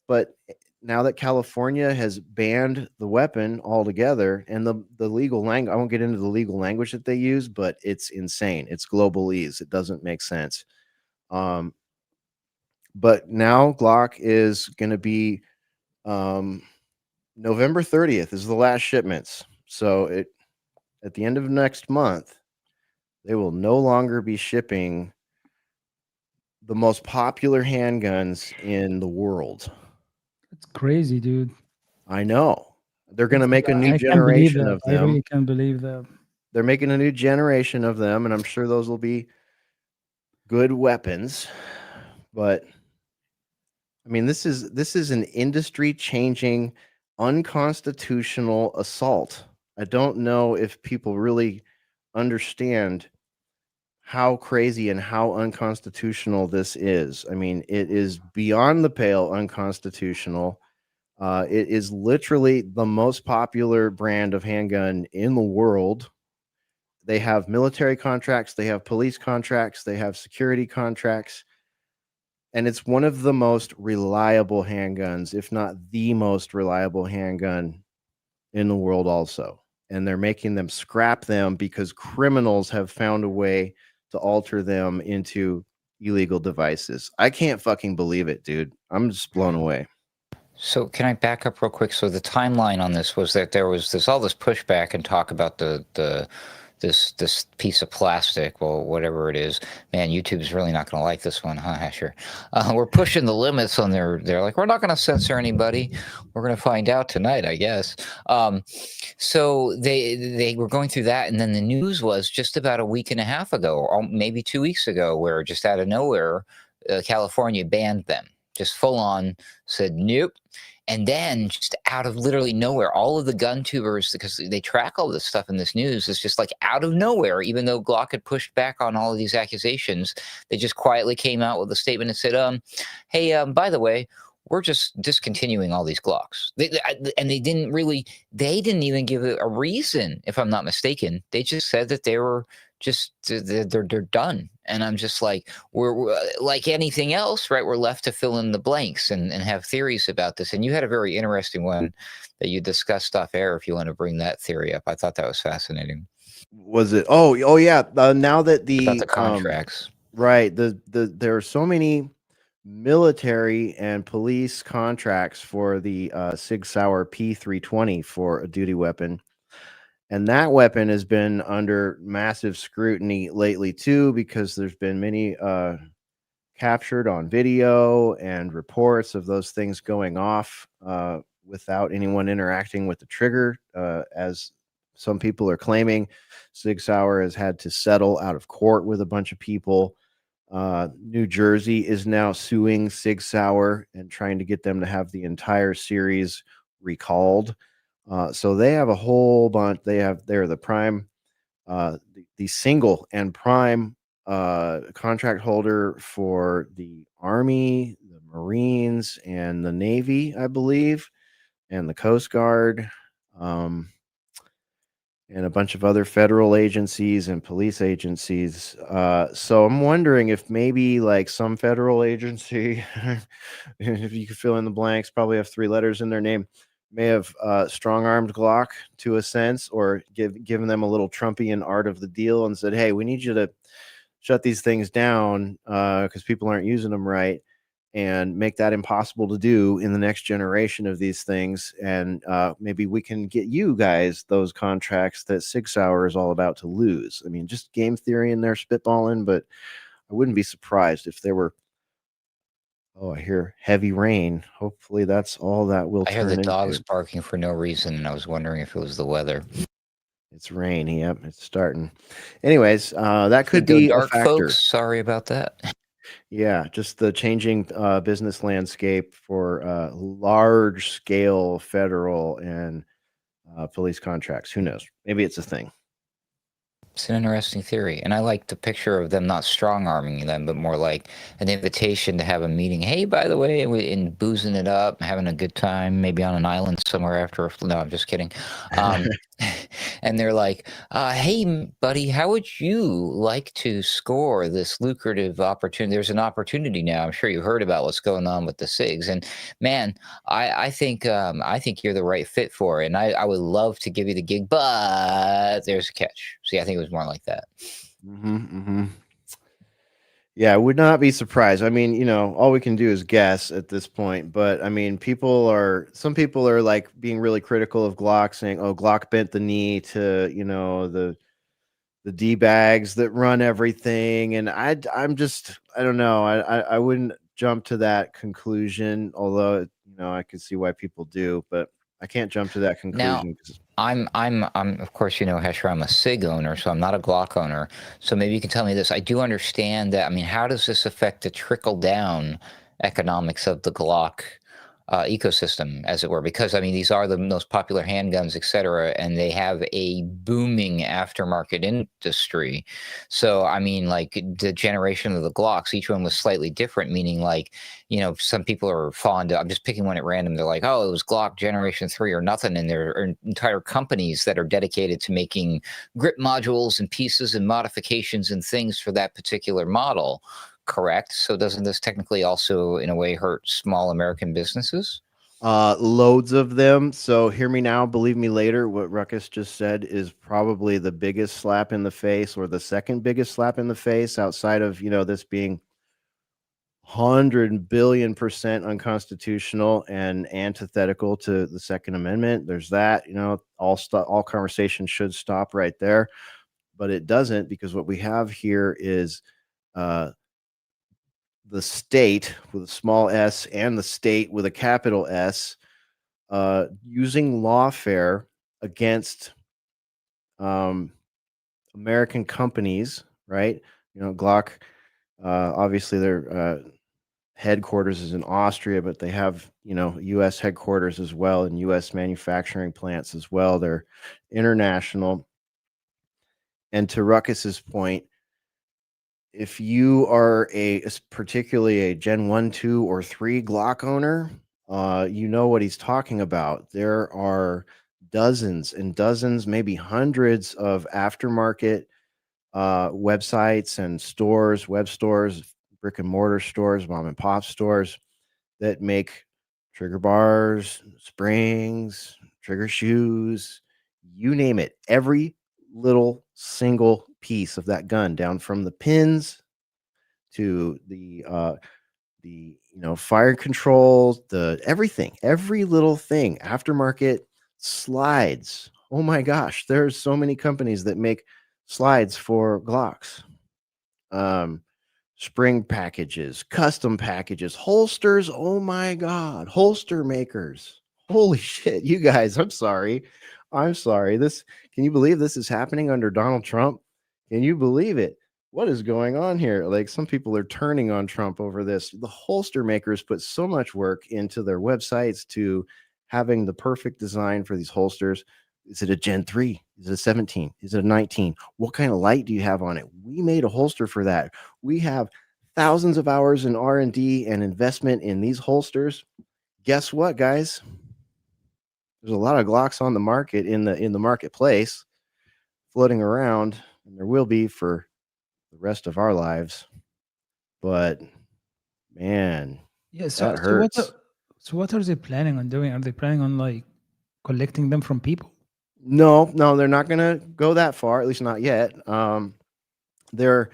But now that California has banned the weapon altogether, and the legal language, I won't get into the legal language that they use, but it's insane. It's globalese. It doesn't make sense. But now Glock is going to be November 30th is the last shipments. So at the end of next month, they will no longer be shipping the most popular handguns in the world. It's crazy, dude. I know. They're going to make a new I can't believe generation that. of I them. really can't believe that. They're making a new generation of them, and I'm sure those will be good weapons. But I mean, this is an industry-changing, unconstitutional assault. I don't know if people really understand how crazy and how unconstitutional this is. I mean, it is beyond the pale unconstitutional. It is literally the most popular brand of handgun in the world. They have military contracts, they have police contracts, they have security contracts. and it's one of the most reliable handguns, if not the most reliable handgun in the world also. And they're making them scrap them because criminals have found a way to alter them into illegal devices. I can't fucking believe it, dude. I'm just blown away. So can I back up real quick? So the timeline on this was that there was all this pushback and talk about this piece of plastic, well, whatever it is. Man, YouTube's really not going to like this one, huh, Asher? We're pushing the limits on they're like, we're not going to censor anybody. We're going to find out tonight, I guess. So they were going through that, and then the news was just about a week and a half ago, or maybe 2 weeks ago, where just out of nowhere, California banned them. Just full on said nope. And then just out of literally nowhere, all of the gun tubers, because they track all this stuff in this news, is just like out of nowhere, even though Glock had pushed back on all of these accusations, they just quietly came out with a statement and said, hey, by the way, we're just discontinuing all these Glocks. And they didn't even give a reason, if I'm not mistaken. They just said that they were just, they're done. And I'm just like, we're like anything else, right? We're left to fill in the blanks and have theories about this. And you had a very interesting one that you discussed off air. If you want to bring that theory up, I thought that was fascinating. Was it? Oh yeah. Now that About the contracts, right? There are so many military and police contracts for the Sig Sauer P320 for a duty weapon. And that weapon has been under massive scrutiny lately too, because there's been many captured on video and reports of those things going off without anyone interacting with the trigger, as some people are claiming. Sig Sauer has had to settle out of court with a bunch of people. New Jersey is now suing Sig Sauer and trying to get them to have the entire series recalled. So they have a whole bunch. They're the prime, the single and prime contract holder for the Army, the Marines, and the Navy, I believe, and the Coast Guard, and a bunch of other federal agencies and police agencies. So I'm wondering if maybe like some federal agency, if you could fill in the blanks, probably have 3 letters in their name, may have strong-armed Glock to a sense, or given them a little Trumpian art of the deal and said, hey, we need you to shut these things down because people aren't using them right, and make that impossible to do in the next generation of these things. And maybe we can get you guys those contracts that Sig Sauer is all about to lose. I mean, just game theory in there spitballing, but I wouldn't be surprised if there were. Oh, I hear heavy rain. Hopefully that's all that will I hear turn the dogs into. barking for no reason, and I was wondering if it was the weather. It's rain. Yep, it's starting. Anyways, that could Go be a dark, factor. folks. Sorry about that. Yeah, just the changing business landscape for large scale federal and police contracts. Who knows? Maybe it's a thing. It's an interesting theory. And I like the picture of them not strong arming them, but more like an invitation to have a meeting. Hey, by the way, and boozing it up, having a good time, maybe on an island somewhere after. No, I'm just kidding. And they're like, hey, buddy, how would you like to score this lucrative opportunity? There's an opportunity now. I'm sure you heard about what's going on with the SIGs. And man, I think you're the right fit for it. And I would love to give you the gig, but there's a catch. See, I think it was more like that. Yeah, I would not be surprised. I mean, all we can do is guess at this point. But I mean, some people are like being really critical of Glock, saying, "Oh, Glock bent the knee to the D bags that run everything." And I don't know. I wouldn't jump to that conclusion, although I could see why people do, but I can't jump to that conclusion. I'm of course, Hesher, I'm a SIG owner, so I'm not a Glock owner. So maybe you can tell me this. I do understand that. I mean, how does this affect the trickle down economics of the Glock ecosystem, as it were? Because I mean, these are the most popular handguns, et cetera, and they have a booming aftermarket industry. So I mean, like the generation of the Glocks, each one was slightly different, meaning like, some people are fond of, I'm just picking one at random. They're like, oh, it was Glock Generation 3 or nothing. And there are entire companies that are dedicated to making grip modules and pieces and modifications and things for that particular model. correct? So doesn't this technically also, in a way, hurt small American businesses? Loads of them. So hear me now, believe me later. What Ruckus just said is probably the biggest slap in the face, or the second biggest slap in the face, outside of, this being 100 billion% unconstitutional and antithetical to the Second Amendment. There's that. All conversation should stop right there, but it doesn't, because what we have here is uh, the state with a small s and the state with a capital S using lawfare against American companies, right? Glock, obviously their headquarters is in Austria, but they have, U.S. headquarters as well, and U.S. manufacturing plants as well. They're international. And to Ruckus's point, if you are particularly a Gen 1, 2, or 3 Glock owner, you know what he's talking about. There are dozens and dozens, maybe hundreds of aftermarket websites and stores, web stores, brick and mortar stores, mom and pop stores that make trigger bars, springs, trigger shoes, you name it. Every little single piece of that gun, down from the pins to the fire controls, the everything, every little thing, aftermarket slides. Oh my gosh, there's so many companies that make slides for Glocks. Spring packages, custom packages, holsters. Oh my God, holster makers. Holy shit, you guys, I'm sorry. Can you believe this is happening under Donald Trump? Can you believe it? What is going on here? Like, some people are turning on Trump over this. The holster makers put so much work into their websites to having the perfect design for these holsters. Is it a Gen 3? Is it a 17? Is it a 19? What kind of light do you have on it? We made a holster for that. We have thousands of hours in R&D and investment in these holsters. Guess what, guys? There's a lot of Glocks on the market, in the marketplace, floating around, and there will be for the rest of our lives. But man, Yeah. that hurts. So what are they planning on doing? Are they planning on like collecting them from people? No, they're not going to go that far, at least not yet. They're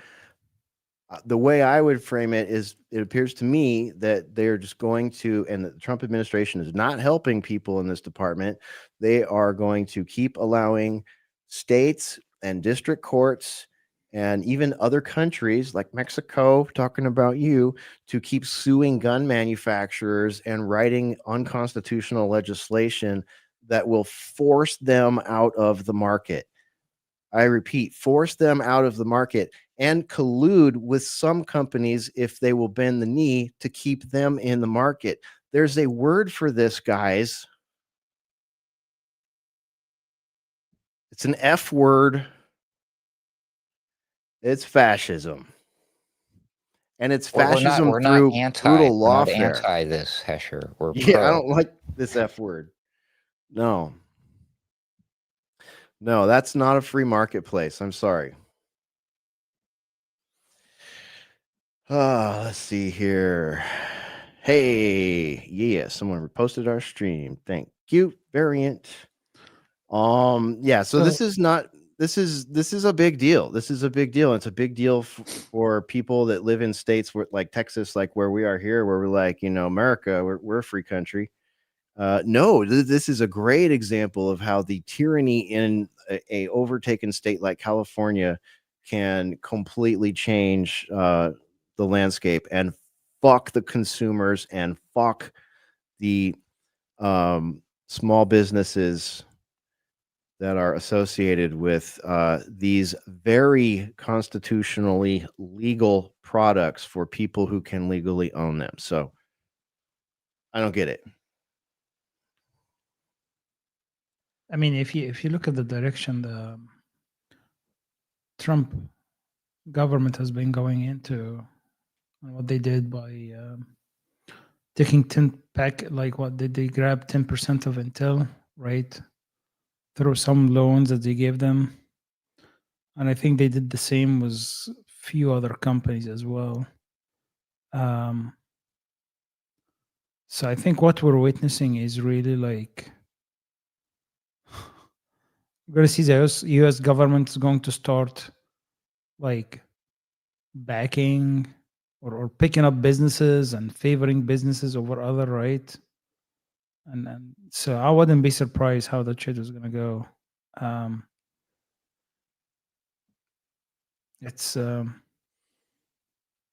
the way I would frame it is, it appears to me that they're just going to, and the Trump administration is not helping people in this department. They are going to keep allowing states and district courts and even other countries like Mexico, talking about you, to keep suing gun manufacturers and writing unconstitutional legislation that will force them out of the market. I repeat, force them out of the market, and collude with some companies if they will bend the knee to keep them in the market. There's a word for this, guys. It's an F word. It's fascism. And it's fascism We're not through brutal we're not lawfare. anti this, Hesher. We're Yeah, pro. I don't like this F word. No, that's not a free marketplace. I'm sorry. Let's see here. Hey, yeah, someone reposted our stream. Thank you, Variant. Yeah, so this is a big deal. This is a big deal. It's a big deal for people that live in states like Texas, like where we are here, where we're like, America, we're a free country. No, this is a great example of how the tyranny in a overtaken state like California can completely change the landscape and fuck the consumers and fuck the small businesses that are associated with these very constitutionally legal products for people who can legally own them. So I don't get it. I mean, if you look at the direction the Trump government has been going into, and what they did by taking 10 pack, like what did they grab 10% of Intel, right? Through some loans that they gave them. And I think they did the same with few other companies as well. Um, so I think what we're witnessing is really like we're going to see the US government is going to start like backing or picking up businesses and favoring businesses over other, right? And so I wouldn't be surprised how the shit is going to go. Um, it's um,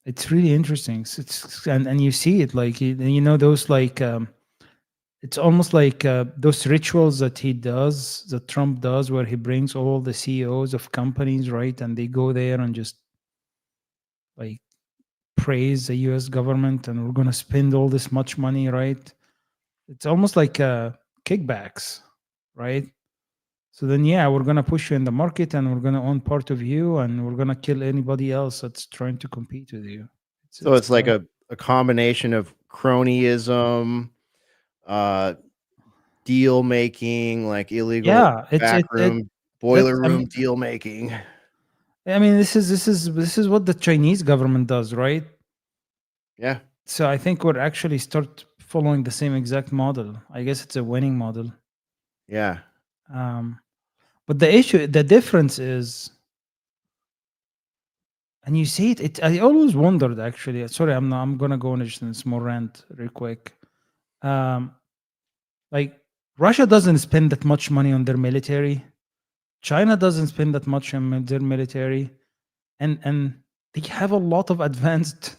it's really interesting. It's and you see it like you know those like it's almost like those rituals that he does, that Trump does, where he brings all the CEOs of companies, right, and they go there and just like praise the U.S. government, and we're gonna spend all this much money, right? It's almost like kickbacks, right? So then, yeah, we're gonna push you in the market, and we're gonna own part of you, and we're gonna kill anybody else that's trying to compete with you. So it's like a combination of cronyism, uh, deal making, like illegal yeah, backroom, that's boiler room deal making. I mean, this is what the Chinese government does, right? Yeah. So I think we're actually start following the same exact model. I guess it's a winning model. Yeah. Um, but the difference is, and you see it. I always wondered actually. Sorry, I'm gonna go on a small rant real quick. Um, like Russia doesn't spend that much money on their military. China doesn't spend that much on their military, and they have a lot of advanced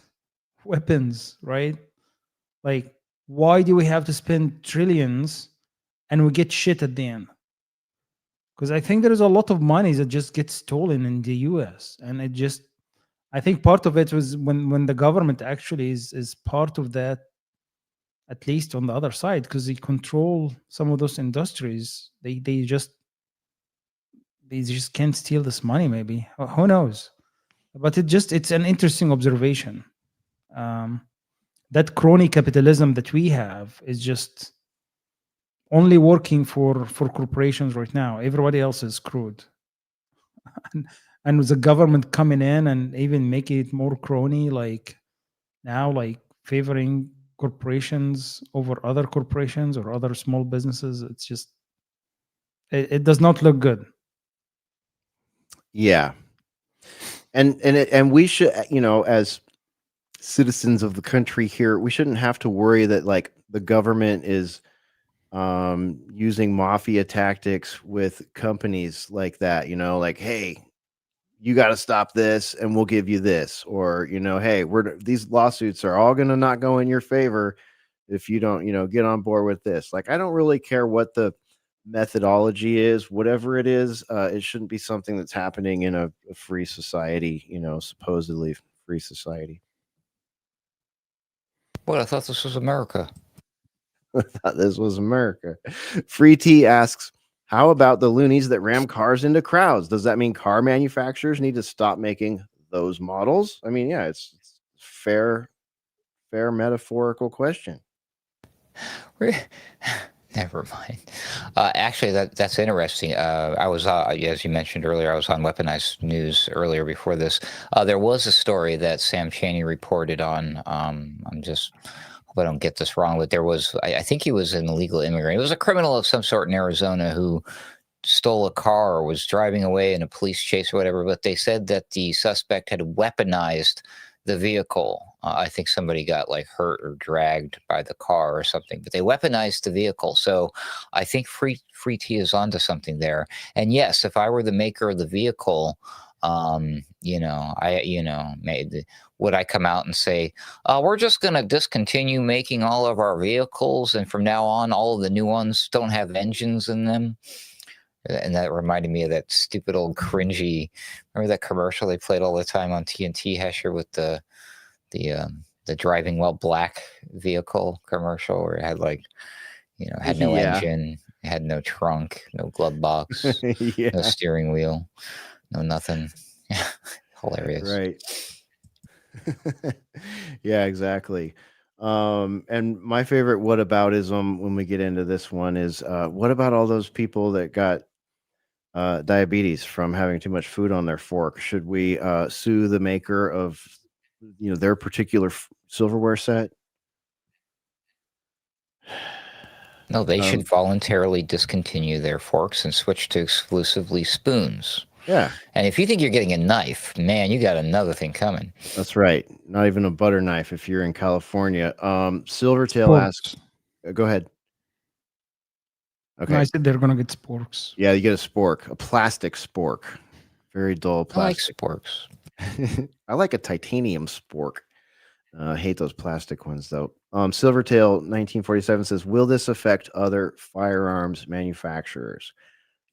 weapons, right? Like, why do we have to spend trillions and we get shit at the end? Because I think there is a lot of money that just gets stolen in the US. And it just, I think part of it was when the government actually is part of that, at least on the other side, because they control some of those industries. They just can't steal this money, maybe. Who knows? But it's an interesting observation. Um, that crony capitalism that we have is just only working for corporations right now. Everybody else is screwed. and, and with the government coming in and even making it more crony, like now, like favoring corporations over other corporations or other small businesses, it's just it does not look good. Yeah. And we should, as citizens of the country here, we shouldn't have to worry that like the government is using mafia tactics with companies like that, like, hey, you got to stop this and we'll give you this, or hey, these lawsuits are all going to not go in your favor if you don't get on board with this. Like, I don't really care what the methodology is, whatever it is. It shouldn't be something that's happening in a free society, supposedly free society. What? I thought this was America. I thought this was America. Free T asks, how about the loonies that ram cars into crowds? Does that mean car manufacturers need to stop making those models? I mean, yeah, it's fair metaphorical question. Never mind. Actually, that's interesting. I was, as you mentioned earlier, I was on Weaponized News earlier before this. There was a story that Sam Chaney reported on. I'm just hope I don't get this wrong, but there was, I think he was an illegal immigrant. It was a criminal of some sort in Arizona who stole a car or was driving away in a police chase or whatever. But they said that the suspect had weaponized the vehicle. I think somebody got like hurt or dragged by the car or something, but they weaponized the vehicle. So I think Free T is onto something there. And yes, if I were the maker of the vehicle, maybe would I come out and say, we're just going to discontinue making all of our vehicles, and from now on, all of the new ones don't have engines in them? And that reminded me of that stupid old cringy. Remember that commercial they played all the time on TNT, Hesher, with the driving while black vehicle commercial, where it had like, had no engine, it had no trunk, no glove box, no steering wheel, no nothing. Hilarious. Right. Yeah, exactly. And my favorite whataboutism when we get into this one is what about all those people that got diabetes from having too much food on their fork? Should we sue the maker of their particular silverware set. No, they should voluntarily discontinue their forks and switch to exclusively spoons. Yeah, And if you think you're getting a knife, man, you got another thing coming. that's right. Not even a butter knife if you're in California. Silvertail asks, Sporks. go ahead. No, Okay. I said they're gonna get sporks. Yeah, you get a spork, a plastic spork. Very dull I like plastic. sporks. I like a titanium spork. I hate those plastic ones though. Silvertail 1947 says, "Will this affect other firearms manufacturers?"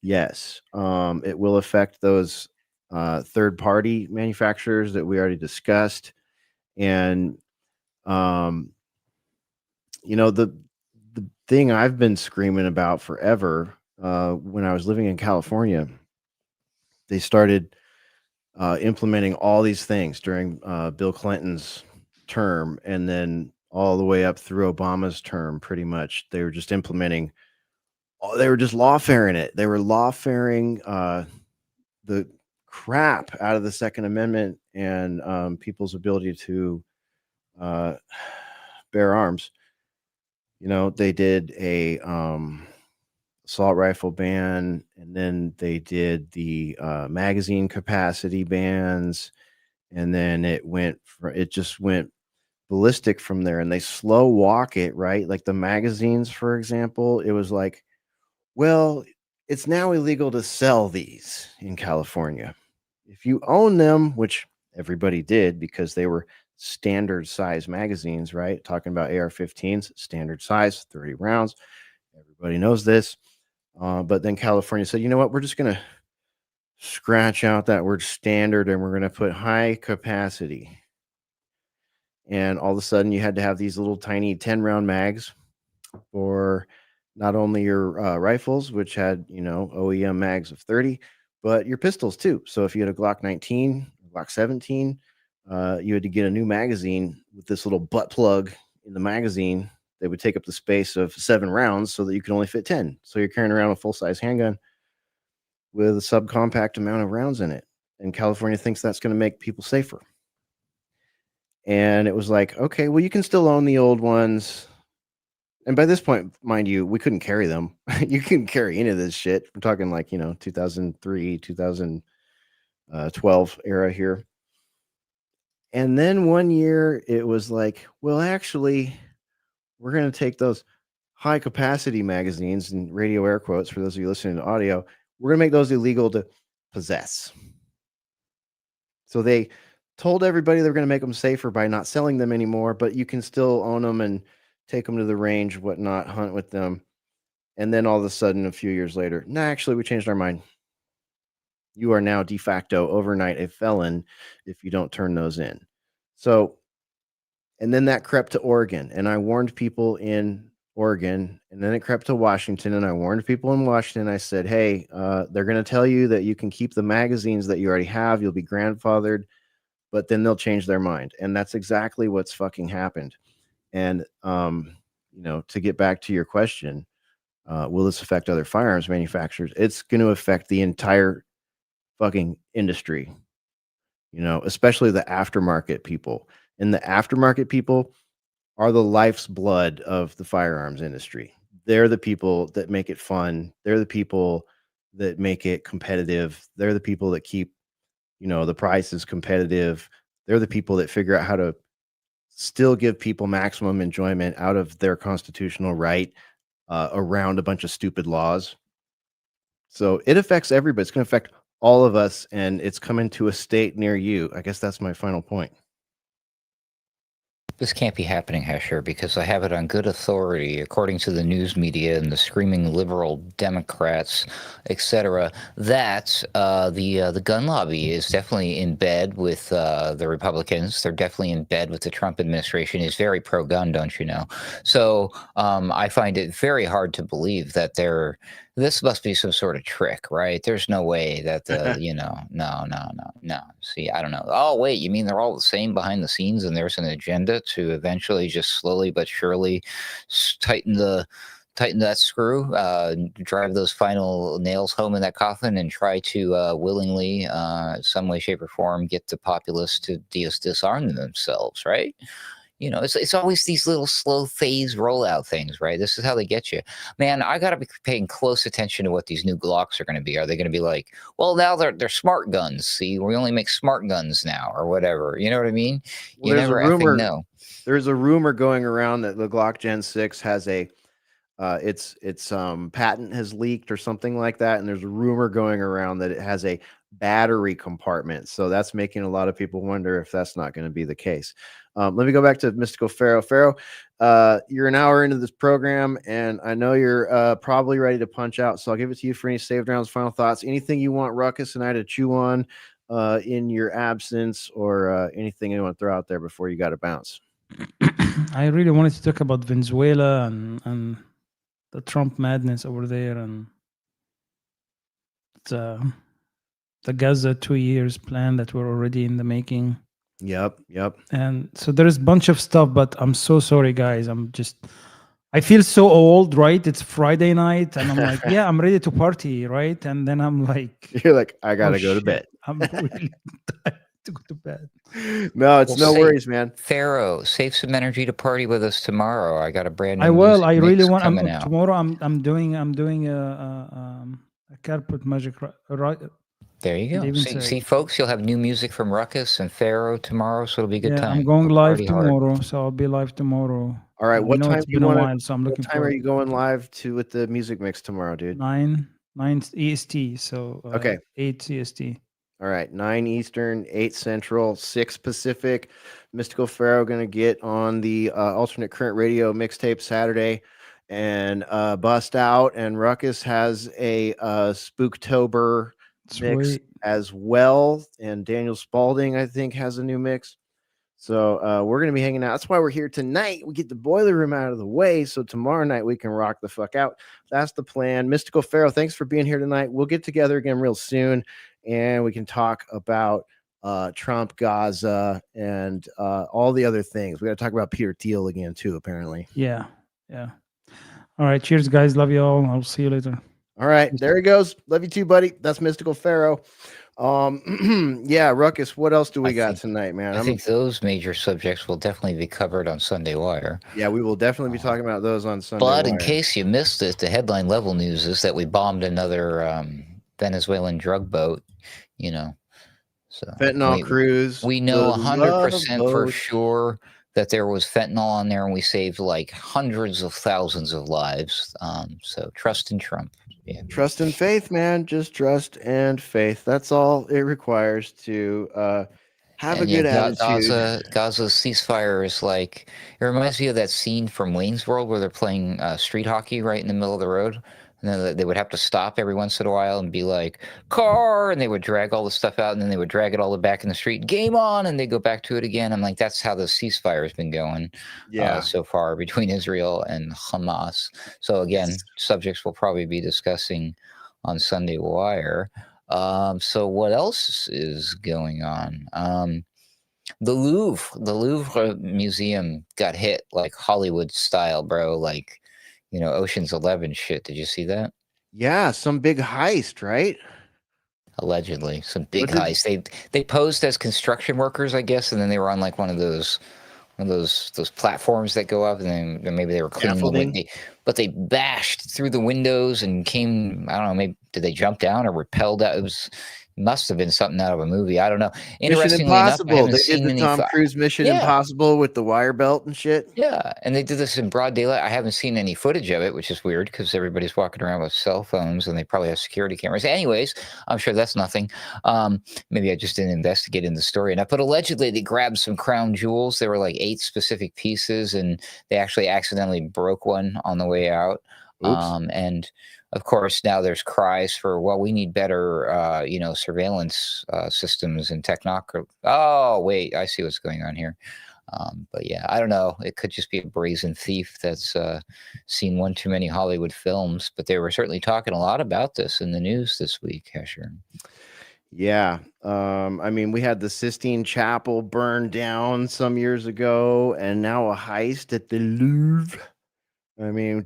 Yes, it will affect those third-party manufacturers that we already discussed, and um, the thing I've been screaming about forever. When I was living in California, they started implementing all these things during Bill Clinton's term, and then all the way up through Obama's term. Pretty much, they were just implementing. They were just lawfaring it. They were lawfaring the crap out of the Second Amendment and people's ability to uh, bear arms. They did a assault rifle ban, and then they did the magazine capacity bans, and then it just went ballistic from there, and they slow walk it, right? Like the magazines, for example, it was like, well, it's now illegal to sell these in California. If you own them, which everybody did because they were standard size magazines, right? Talking about AR-15s, standard size, 30 rounds. Everybody knows this. But then California said, you know what? We're just going to scratch out that word standard and we're going to put high capacity. And all of a sudden, you had to have these little tiny 10-round mags for not only your rifles, which had, OEM mags of 30, but your pistols too. So if you had a Glock 19, Glock 17, you had to get a new magazine with this little butt plug in the magazine that would take up the space of 7 rounds so that you could only fit 10. So you're carrying around a full-size handgun with a subcompact amount of rounds in it. And California thinks that's going to make people safer. And it was like, okay, well, you can still own the old ones. And by this point, mind you, we couldn't carry them. You couldn't carry any of this shit. We're talking like, 2003, 2012 era here. And then one year it was like, well, actually, we're going to take those high capacity magazines, and radio air quotes for those of you listening to audio, we're going to make those illegal to possess. So they told everybody they're going to make them safer by not selling them anymore, but you can still own them and take them to the range, whatnot, hunt with them. And then all of a sudden, a few years later, no, actually, we changed our mind. You are now de facto overnight a felon if you don't turn those in. So, and then that crept to Oregon, and I warned people in Oregon, and then it crept to Washington, and I warned people in Washington. I said, hey, they're going to tell you that you can keep the magazines that you already have. You'll be grandfathered, but then they'll change their mind. And that's exactly what's fucking happened. And, to get back to your question, will this affect other firearms manufacturers? It's going to affect the entire fucking industry, especially the aftermarket people. And the aftermarket people are the life's blood of the firearms industry. They're the people that make it fun. They're the people that make it competitive. They're the people that keep, the prices competitive. They're the people that figure out how to still give people maximum enjoyment out of their constitutional right around a bunch of stupid laws. So it affects everybody. It's going to affect all of us, and it's coming to a state near you. I guess that's my final point. This can't be happening, Hesher, because I have it on good authority, according to the news media and the screaming liberal Democrats, etc., that the gun lobby is definitely in bed with the Republicans. They're definitely in bed with the Trump administration. Is very pro-gun, don't you know? So I find it very hard to believe that this must be some sort of trick, right? There's no way that no. See, I don't know. Oh, wait, you mean they're all the same behind the scenes and there's an agenda to eventually just slowly but surely tighten the tighten that screw, drive those final nails home in that coffin, and try to willingly, some way, shape, or form, get the populace to disarm themselves, right? It's always these little slow phase rollout things, right? This is how they get you. Man, I got to be paying close attention to what these new Glocks are going to be. Are they going to be like, well, now they're smart guns. See, we only make smart guns now, or whatever. You know what I mean? Well, You never effing know. There's a rumor going around that the Glock Gen 6 has its patent has leaked or something like that, and there's a rumor going around that it has a battery compartment. So that's making a lot of people wonder if that's not going to be the case. Let me go back to Mystical Pharaoh. Pharaoh, you're an hour into this program, and I know you're probably ready to punch out. So I'll give it to you for any saved rounds, final thoughts, anything you want Ruckus and I to chew on in your absence, or anything you want to throw out there before you got to bounce. I really wanted to talk about Venezuela and the Trump madness over there, and the Gaza 2 years plan that were already in the making. Yep. And so there's a bunch of stuff, but I'm so sorry, guys. I feel so old, right? It's Friday night, and I'm like, yeah, I'm ready to party, right? And then I'm like, you're like, I gotta go to bed. I'm really tired to go to bed. No, it's no worries, man. Pharaoh, save some energy to party with us tomorrow. I got a brand new. I will. I really want. Coming out. Tomorrow, I'm doing a carpet magic. Right. There you go. See, folks, you'll have new music from Ruckus and Pharaoh tomorrow, so it'll be a good time. I'm going live tomorrow, so I'll be live tomorrow. All right, what time? It's been a while, so I'm looking. What time are you going live with the music mix tomorrow, dude? 9 EST. So okay, 8 CST. All right, 9 Eastern, 8 Central, 6 Pacific. Mystical Pharaoh going to get on the alternate current radio mixtape Saturday and bust out. And Ruckus has a Spooktober mix as well. And Daniel Spalding, I think, has a new mix. So we're going to be hanging out. That's why we're here tonight. We get the boiler room out of the way. So tomorrow night we can rock the fuck out. That's the plan. Mystical Pharaoh, thanks for being here tonight. We'll get together again real soon, and we can talk about Trump, Gaza, and all the other things. We got to talk about Peter Thiel again too, apparently. Yeah. All right. Cheers, guys. Love you all. I'll see you later. All right. There he goes. Love you too, buddy. That's Mystical Pharaoh. Yeah, Ruckus, what else do we got tonight, man? I think those major subjects will definitely be covered on Sunday Wire. Yeah, we will definitely be talking about those on Sunday But Wire. in case you missed it, the headline level news is that we bombed another Venezuelan drug boat, So fentanyl cruise. We know 100% for sure that there was fentanyl on there, and we saved like hundreds of thousands of lives. So trust in Trump. Yeah. Trust and faith, man. Just trust and faith. That's all it requires to have a good attitude. Gaza's ceasefire is like, it reminds me of that scene from Wayne's World where they're playing street hockey right in the middle of the road. And then they would have to stop every once in a while and be like, car, and they would drag all the stuff out, and then they would drag it all back in the street, game on, and they go back to it again. I'm like, that's how the ceasefire has been going so far between Israel and Hamas. So again, subjects we'll probably be discussing on Sunday Wire. So what else is going on? The Louvre Museum got hit like Hollywood style, bro. Like, Ocean's 11 shit. Did you see that? Yeah, some big heist, right? Allegedly, some big heist. They posed as construction workers, I guess, and then they were on like one of those platforms that go up, and then maybe they were cleaning but they bashed through the windows and came. I don't know. Maybe did they jump down or rappelled out? It must have been something out of a movie. I don't know. Mission Impossible. They did the Tom Cruise Mission Impossible with the wire belt and shit. Yeah, and they did this in broad daylight. I haven't seen any footage of it, which is weird because everybody's walking around with cell phones and they probably have security cameras. Anyways, I'm sure that's nothing. Maybe I just didn't investigate in the story enough. But allegedly, they grabbed some crown jewels. There were like 8 specific pieces, and they actually accidentally broke one on the way out. And of course, now there's cries for, well, we need better, surveillance systems and technology. Oh, wait, I see what's going on here. But yeah, I don't know. It could just be a brazen thief that's seen one too many Hollywood films. But they were certainly talking a lot about this in the news this week, Hesher. Yeah. I mean, we had the Sistine Chapel burned down some years ago, and now a heist at the Louvre. I mean,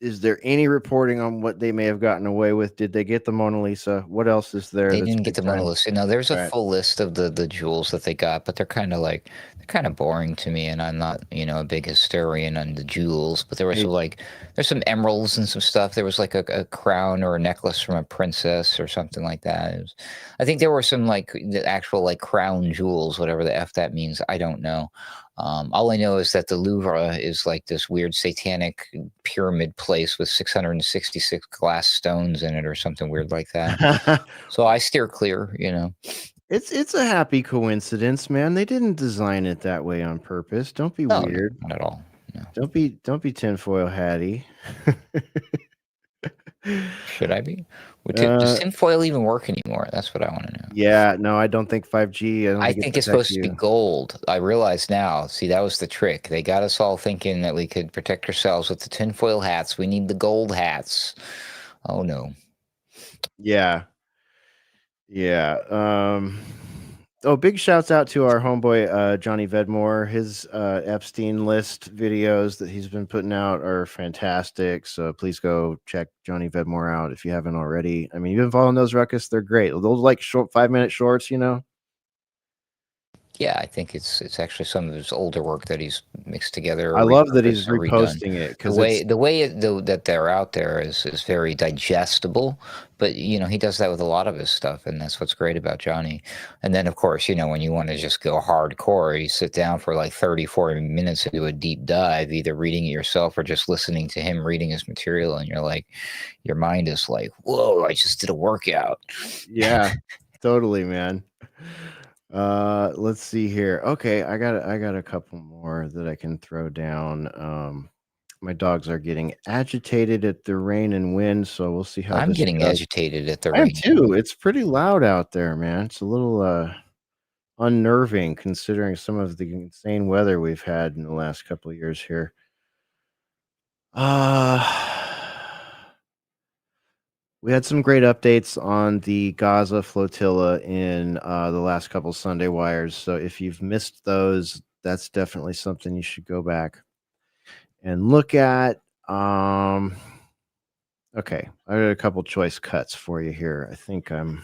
is there any reporting on what they may have gotten away with? Did they get the Mona Lisa? What else is there They that's didn't get big the Mona time? Lisa. No, there's a Right. full list of the jewels that they got, but they're kind of boring to me, and I'm not a big historian on the jewels. But there was Hey, there's some emeralds and some stuff. There was like a crown or a necklace from a princess or something like that. I think there were some like the actual like crown jewels, whatever the f that means. I don't know. All I know is that the Louvre is like this weird satanic pyramid place with 666 glass stones in it or something weird like that. So I steer clear. it's a happy coincidence, man. They didn't design it that way on purpose. Don't be No, no, weird. not at all. No. Don't be tinfoil hatty. Should I be? Does Uh, tinfoil even work anymore? That's what I want to know. yeah, no, I don't think 5G. I don't I think it think it's protects supposed to be you. gold. I realize now. See, that was the trick. They got us all thinking that we could protect ourselves with the tinfoil hats. We need the gold hats. Oh no. Yeah, yeah. Oh, big shouts out to our homeboy Johnny Vedmore. His Epstein list videos that he's been putting out are fantastic. So please go check Johnny Vedmore out if you haven't already. I mean, you've been following those, Ruckus. They're great. Those like short 5-minute shorts, you know. Yeah, I think it's actually some of his older work that he's mixed together I or love that he's repurposed or redone. reposting it The because way it's the way that they're out there is very digestible, but he does that with a lot of his stuff, and that's what's great about Johnny. And then of course, when you want to just go hardcore, you sit down for like 30, 40 minutes to do a deep dive, either reading it yourself or just listening to him reading his material, and you're like, your mind is like, whoa, I just did a workout. yeah, totally, man. Let's see here. Okay, I got a couple more that I can throw down. My dogs are getting agitated at the rain and wind, so we'll see how I'm this getting goes. agitated at the I am rain. too. It's pretty loud out there, man. It's a little unnerving considering some of the insane weather we've had in the last couple of years here. Uh We had some great updates on the Gaza flotilla in the last couple Sunday wires. So if you've missed those, that's definitely something you should go back and look at. Okay, I got a couple choice cuts for you here. I think I'm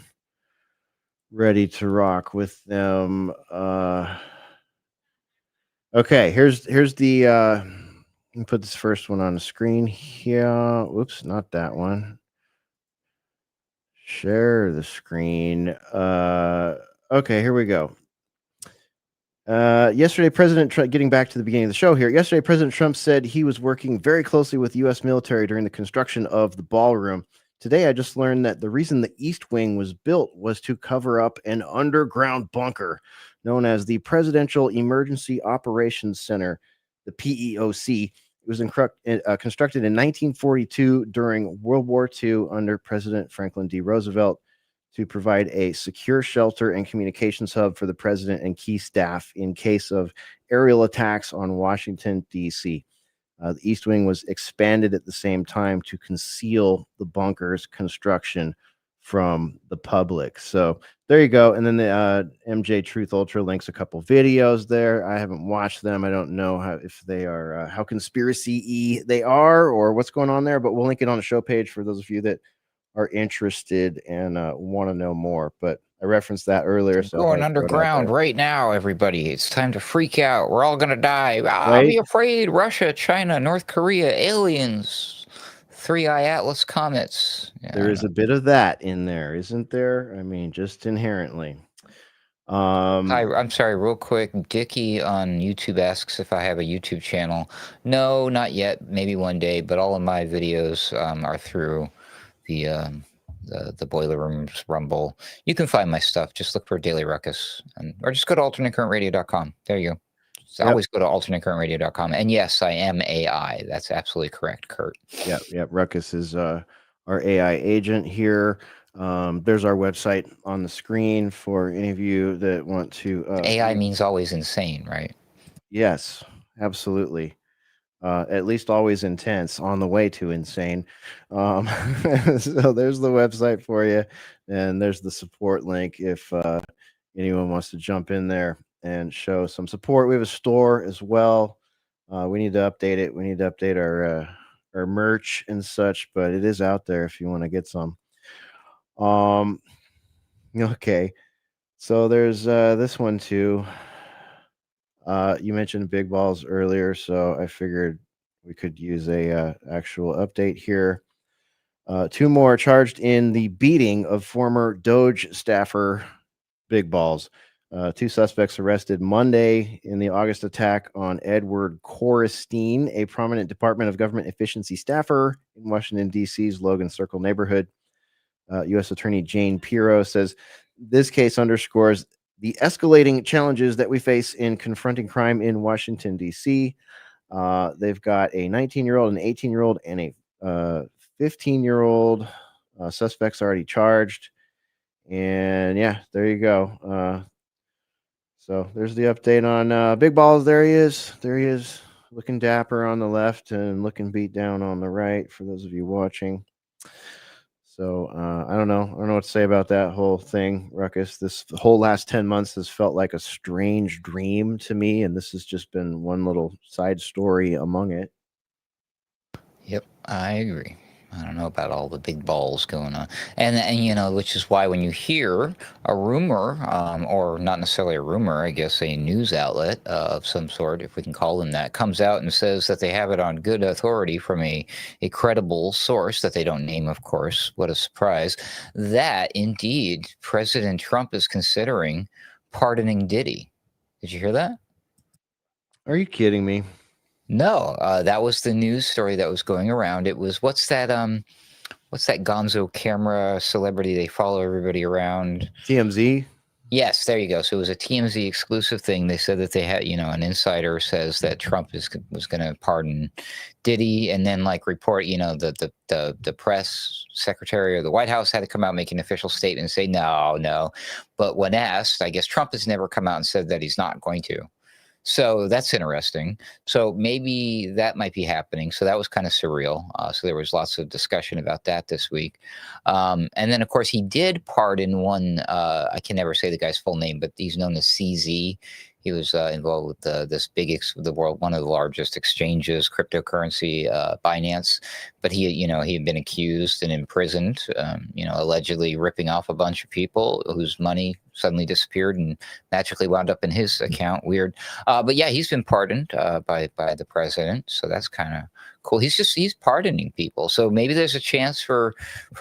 ready to rock with them. Okay, here's the let me put this first one on the screen here. Whoops, not that one. Share the screen. Okay, here we go. Yesterday, President Trump, getting back to the beginning of the show here. Yesterday, President Trump said he was working very closely with the U.S. military during the construction of the ballroom. Today, I just learned that the reason the East Wing was built was to cover up an underground bunker known as the Presidential Emergency Operations Center, the PEOC. It was constructed in 1942 during World War II under President Franklin D. Roosevelt to provide a secure shelter and communications hub for the president and key staff in case of aerial attacks on Washington, D.C. The East Wing was expanded at the same time to conceal the bunker's construction from the public. So there you go. And then the MJ Truth Ultra links a couple videos there. I haven't watched them. I don't know if they are how conspiracy-y they are or what's going on there, but we'll link it on the show page for those of you that are interested and want to know more. But I referenced that earlier, so Going underground right now, everybody. It's time to freak out. We're all gonna die. Right? Be afraid. Russia, China, North Korea, aliens, Three-Eye Atlas comets. Yeah, There is a bit of that in there, isn't there? I mean, just inherently. Hi, I'm sorry, real quick. Dickie on YouTube asks if I have a YouTube channel. No, not yet. Maybe one day, but all of my videos are through the Boiler Room's Rumble. You can find my stuff. Just look for Daily Ruckus, or just go to alternatecurrentradio.com. There you go. Yep. Always go to alternatecurrentradio.com. And yes, I am AI. That's absolutely correct, Kurt. Yep. Ruckus is our AI agent here. There's our website on the screen for any of you that want to. AI means always insane, right? Yes, absolutely. At least always intense on the way to insane. So there's the website for you, and there's the support link if anyone wants to jump in there and show some support. We have a store as well. We need to update it. We need to update our merch and such, but it is out there if you want to get some. Um, okay. So there's this one too. You mentioned big balls earlier, so I figured we could use a actual update here. Two more charged in the beating of former Doge staffer Big Balls. Two suspects arrested Monday in the August attack on Edward Coristine, a prominent Department of Government Efficiency staffer in Washington, D.C.'s Logan Circle neighborhood. U.S. Attorney Jane Pirro says this case underscores the escalating challenges that we face in confronting crime in Washington, D.C. They've got a 19-year-old, an 18-year-old, and a 15-year-old. Suspects already charged. And yeah, there you go. So there's the update on Big Balls. There he is. There he is, looking dapper on the left and looking beat down on the right. For those of you watching. So I don't know. I don't know what to say about that whole thing, Ruckus. This whole last 10 months has felt like a strange dream to me, and this has just been one little side story among it. Yep, I agree. I don't know about all the big balls going on, and which is why when you hear a rumor, or not necessarily a rumor, I guess a news outlet of some sort, if we can call them that, comes out and says that they have it on good authority from a credible source that they don't name, of course. What a surprise! That indeed President Trump is considering pardoning Diddy. Did you hear that? Are you kidding me? No, that was the news story that was going around. It was what's that gonzo camera celebrity they follow everybody around? TMZ? Yes, there you go. So it was a TMZ exclusive thing. They said that they had, an insider says that Trump was going to pardon Diddy, and then report, the press secretary or the White House had to come out, make an official statement and say no. But when asked, I guess Trump has never come out and said that he's not going to. So that's interesting. So maybe that might be happening. So that was kind of surreal. So there was lots of discussion about that this week. And then, of course, he did pardon one. I can never say the guy's full name, but he's known as CZ. He was involved with this the world, one of the largest exchanges, cryptocurrency, Binance. But he had been accused and imprisoned, allegedly ripping off a bunch of people whose money suddenly disappeared and magically wound up in his account. Weird. But yeah, he's been pardoned by the president. So that's kind of cool. He's pardoning people. So maybe there's a chance for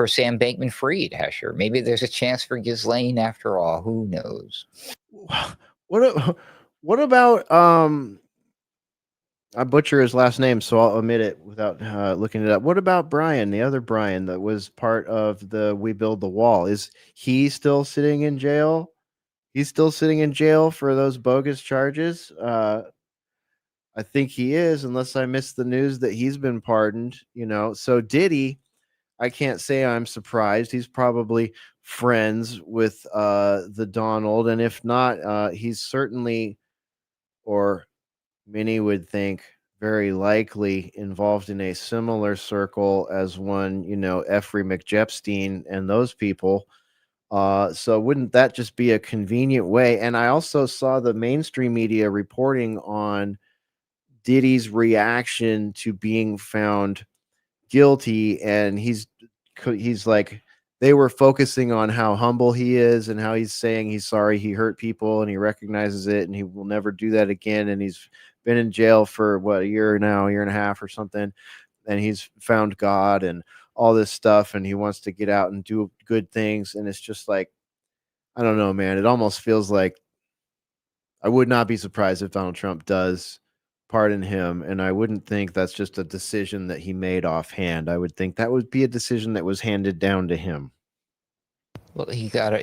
Sam Bankman-Fried, Hesher. Maybe there's a chance for Ghislaine after all. Who knows? What about I butcher his last name, so I'll omit it without looking it up. What about Brian, the other Brian that was part of the We Build the Wall? Is he still sitting in jail? He's still sitting in jail for those bogus charges. I think he is, unless I missed the news that he's been pardoned. So Diddy, I can't say I'm surprised. He's probably friends with the Donald, and if not, he's certainly, or many would think, very likely involved in a similar circle as one, Effrey McJepstein and those people. So wouldn't that just be a convenient way? And I also saw the mainstream media reporting on Diddy's reaction to being found guilty, and he's like, they were focusing on how humble he is and how he's saying he's sorry he hurt people and he recognizes it and he will never do that again. And he's been in jail for a year now, a year and a half or something, and he's found God and all this stuff, and he wants to get out and do good things. And it's just like, I don't know, man. It almost feels like I would not be surprised if Donald Trump does pardon him, and I wouldn't think that's just a decision that he made offhand. I would think that would be a decision that was handed down to him. Well, he got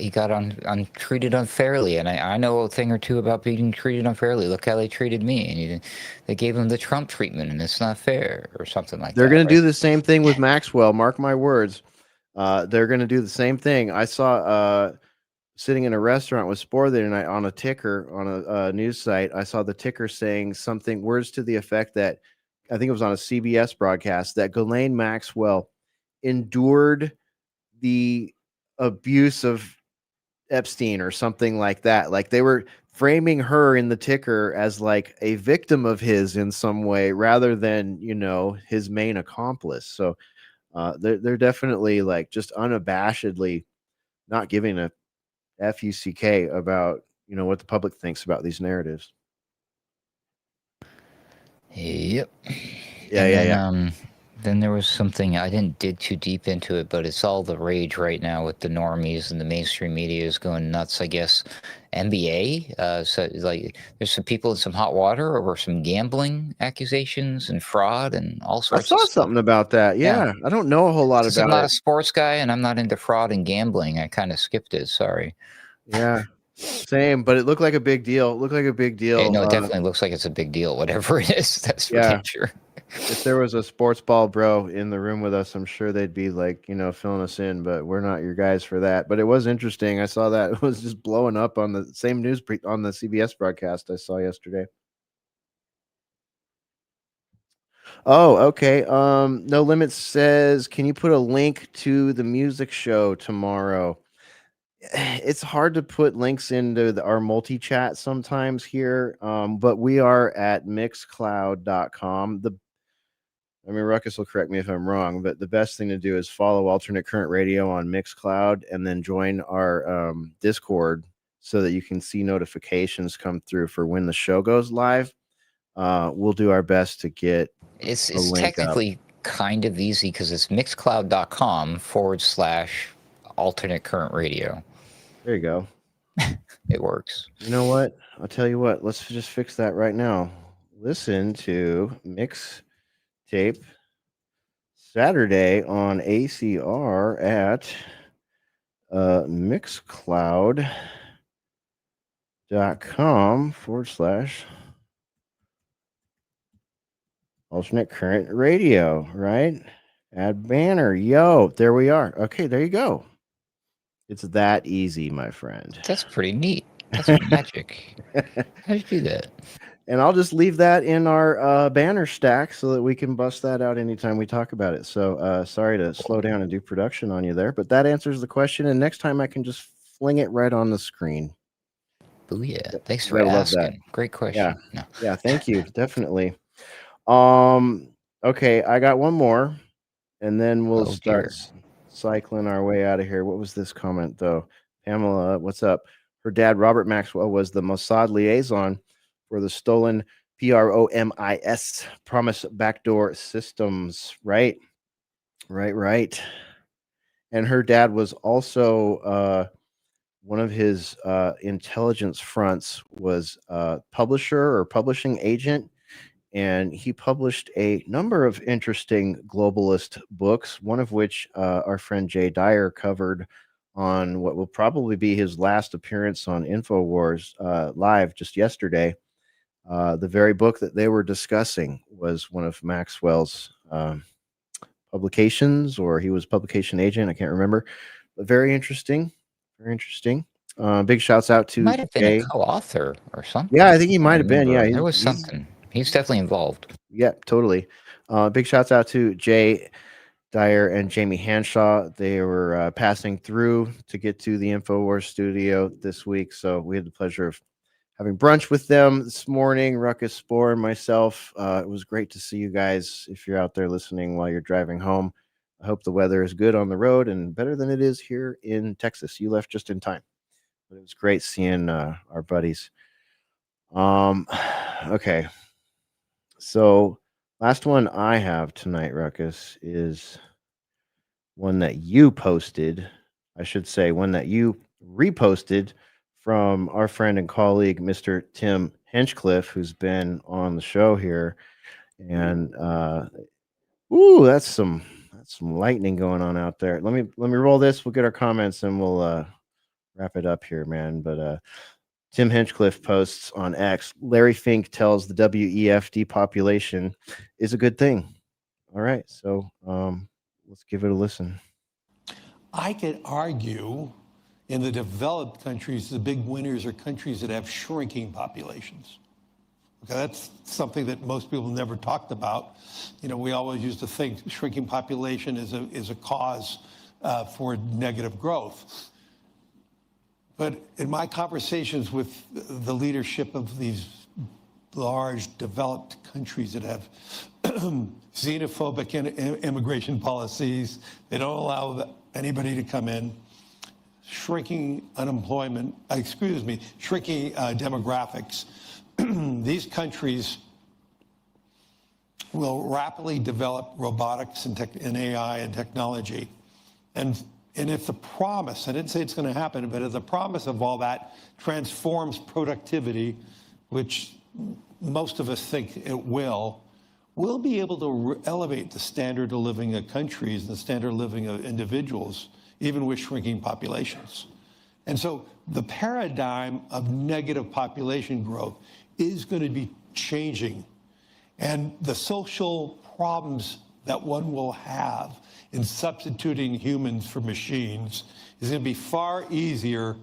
treated unfairly, and I know a thing or two about being treated unfairly. Look how they treated me, and they gave him the Trump treatment, and it's not fair, or something like that. They're going to do the same thing with Maxwell. Mark my words. They're going to do the same thing. I saw sitting in a restaurant with Spore the other night on a ticker on a news site. I saw the ticker saying something, words to the effect that, I think it was on a CBS broadcast, that Ghislaine Maxwell endured the abuse of Epstein or something like that. Like they were framing her in the ticker as like a victim of his in some way rather than, his main accomplice. So they're definitely like just unabashedly not giving a fuck about what the public thinks about these narratives. Yep. Yeah, And yeah, then, yeah. Then there was something, I didn't dig too deep into it, but it's all the rage right now with the normies and the mainstream media is going nuts. I guess NBA. So like, there's some people in some hot water over some gambling accusations and fraud and all I sorts of saw stuff. something about that. Yeah. Yeah, I don't know a whole lot Since I'm about not a it. sports guy and I'm not into fraud and gambling, I kind of skipped it. Sorry. Yeah, same. But it looked like a big deal. It looked like a big deal. No, it definitely looks like it's a big deal. Whatever it is, that's for Yeah. damn sure. If there was a sports ball bro in the room with us, I'm sure they'd be like, filling us in, but we're not your guys for that. But it was interesting. I saw that it was just blowing up on the same news on the CBS broadcast I saw yesterday. Oh, okay. No Limits says, can you put a link to the music show tomorrow? It's hard to put links into our multi-chat sometimes here, but we are at mixcloud.com. Ruckus will correct me if I'm wrong, but the best thing to do is follow Alternate Current Radio on Mixcloud and then join our Discord so that you can see notifications come through for when the show goes live. We'll do our best to get It's a link technically kind of easy because it's mixcloud.com/alternate current radio. There you go. It works. You know what? I'll tell you what. Let's just fix that right now. Listen to Mixtape Saturday on ACR at mixcloud.com/alternate current radio, right? Add banner. Yo, there we are. Okay, there you go. It's that easy, my friend. That's pretty neat. That's magic. How'd you do that? And I'll just leave that in our banner stack so that we can bust that out anytime we talk about it. So sorry to slow down and do production on you there, but that answers the question. And next time I can just fling it right on the screen. Booyah. Thanks for I love that. asking. Great question. Yeah. Yeah, thank you. Definitely. Okay, I got one more, and then we'll start cycling our way out of here. What was this comment though? Pamela, what's up? Her dad, Robert Maxwell, was the Mossad liaison for the stolen PROMIS, Promise Backdoor Systems, right? Right. And her dad was also one of his intelligence fronts was publisher or publishing agent, and he published a number of interesting globalist books, one of which our friend Jay Dyer covered on what will probably be his last appearance on InfoWars Live just yesterday. The very book that they were discussing was one of Maxwell's publications, or he was publication agent. I can't remember, but very interesting. Very interesting. Big shouts out to might have been Jay. a co-author or something. Yeah, I think he might have been. Yeah, there was something. He's definitely involved. Yeah, totally. Big shouts out to Jay Dyer and Jamie Hanshaw. They were passing through to get to the InfoWars studio this week, so we had the pleasure of having brunch with them this morning. Ruckus, Spore, and myself. It was great to see you guys. If you're out there listening while you're driving home, I hope the weather is good on the road and better than it is here in Texas. You left just in time, but it was great seeing our buddies. Okay. So, last one I have tonight, Ruckus, is one that you posted. I should say, one that you reposted from our friend and colleague, Mr. Tim Hinchcliffe, who's been on the show here. And that's some lightning going on out there. Let me roll this. We'll get our comments and we'll wrap it up here, man. But Tim Hinchcliffe posts on X, Larry Fink tells the WEF depopulation is a good thing. All right, so let's give it a listen. I could argue in the developed countries, the big winners are countries that have shrinking populations. Okay, that's something that most people never talked about. We always used to think shrinking population is a cause for negative growth. But in my conversations with the leadership of these large developed countries that have xenophobic immigration policies, they don't allow anybody to come in, shrinking unemployment, shrinking demographics, these countries will rapidly develop robotics and AI and technology. And if the promise, I didn't say it's going to happen, but if the promise of all that transforms productivity, which most of us think it will, we'll be able to elevate the standard of living of countries and the standard of living of individuals, even with shrinking populations. And so the paradigm of negative population growth is going to be changing. And the social problems that one will have in substituting humans for machines is going to be far easier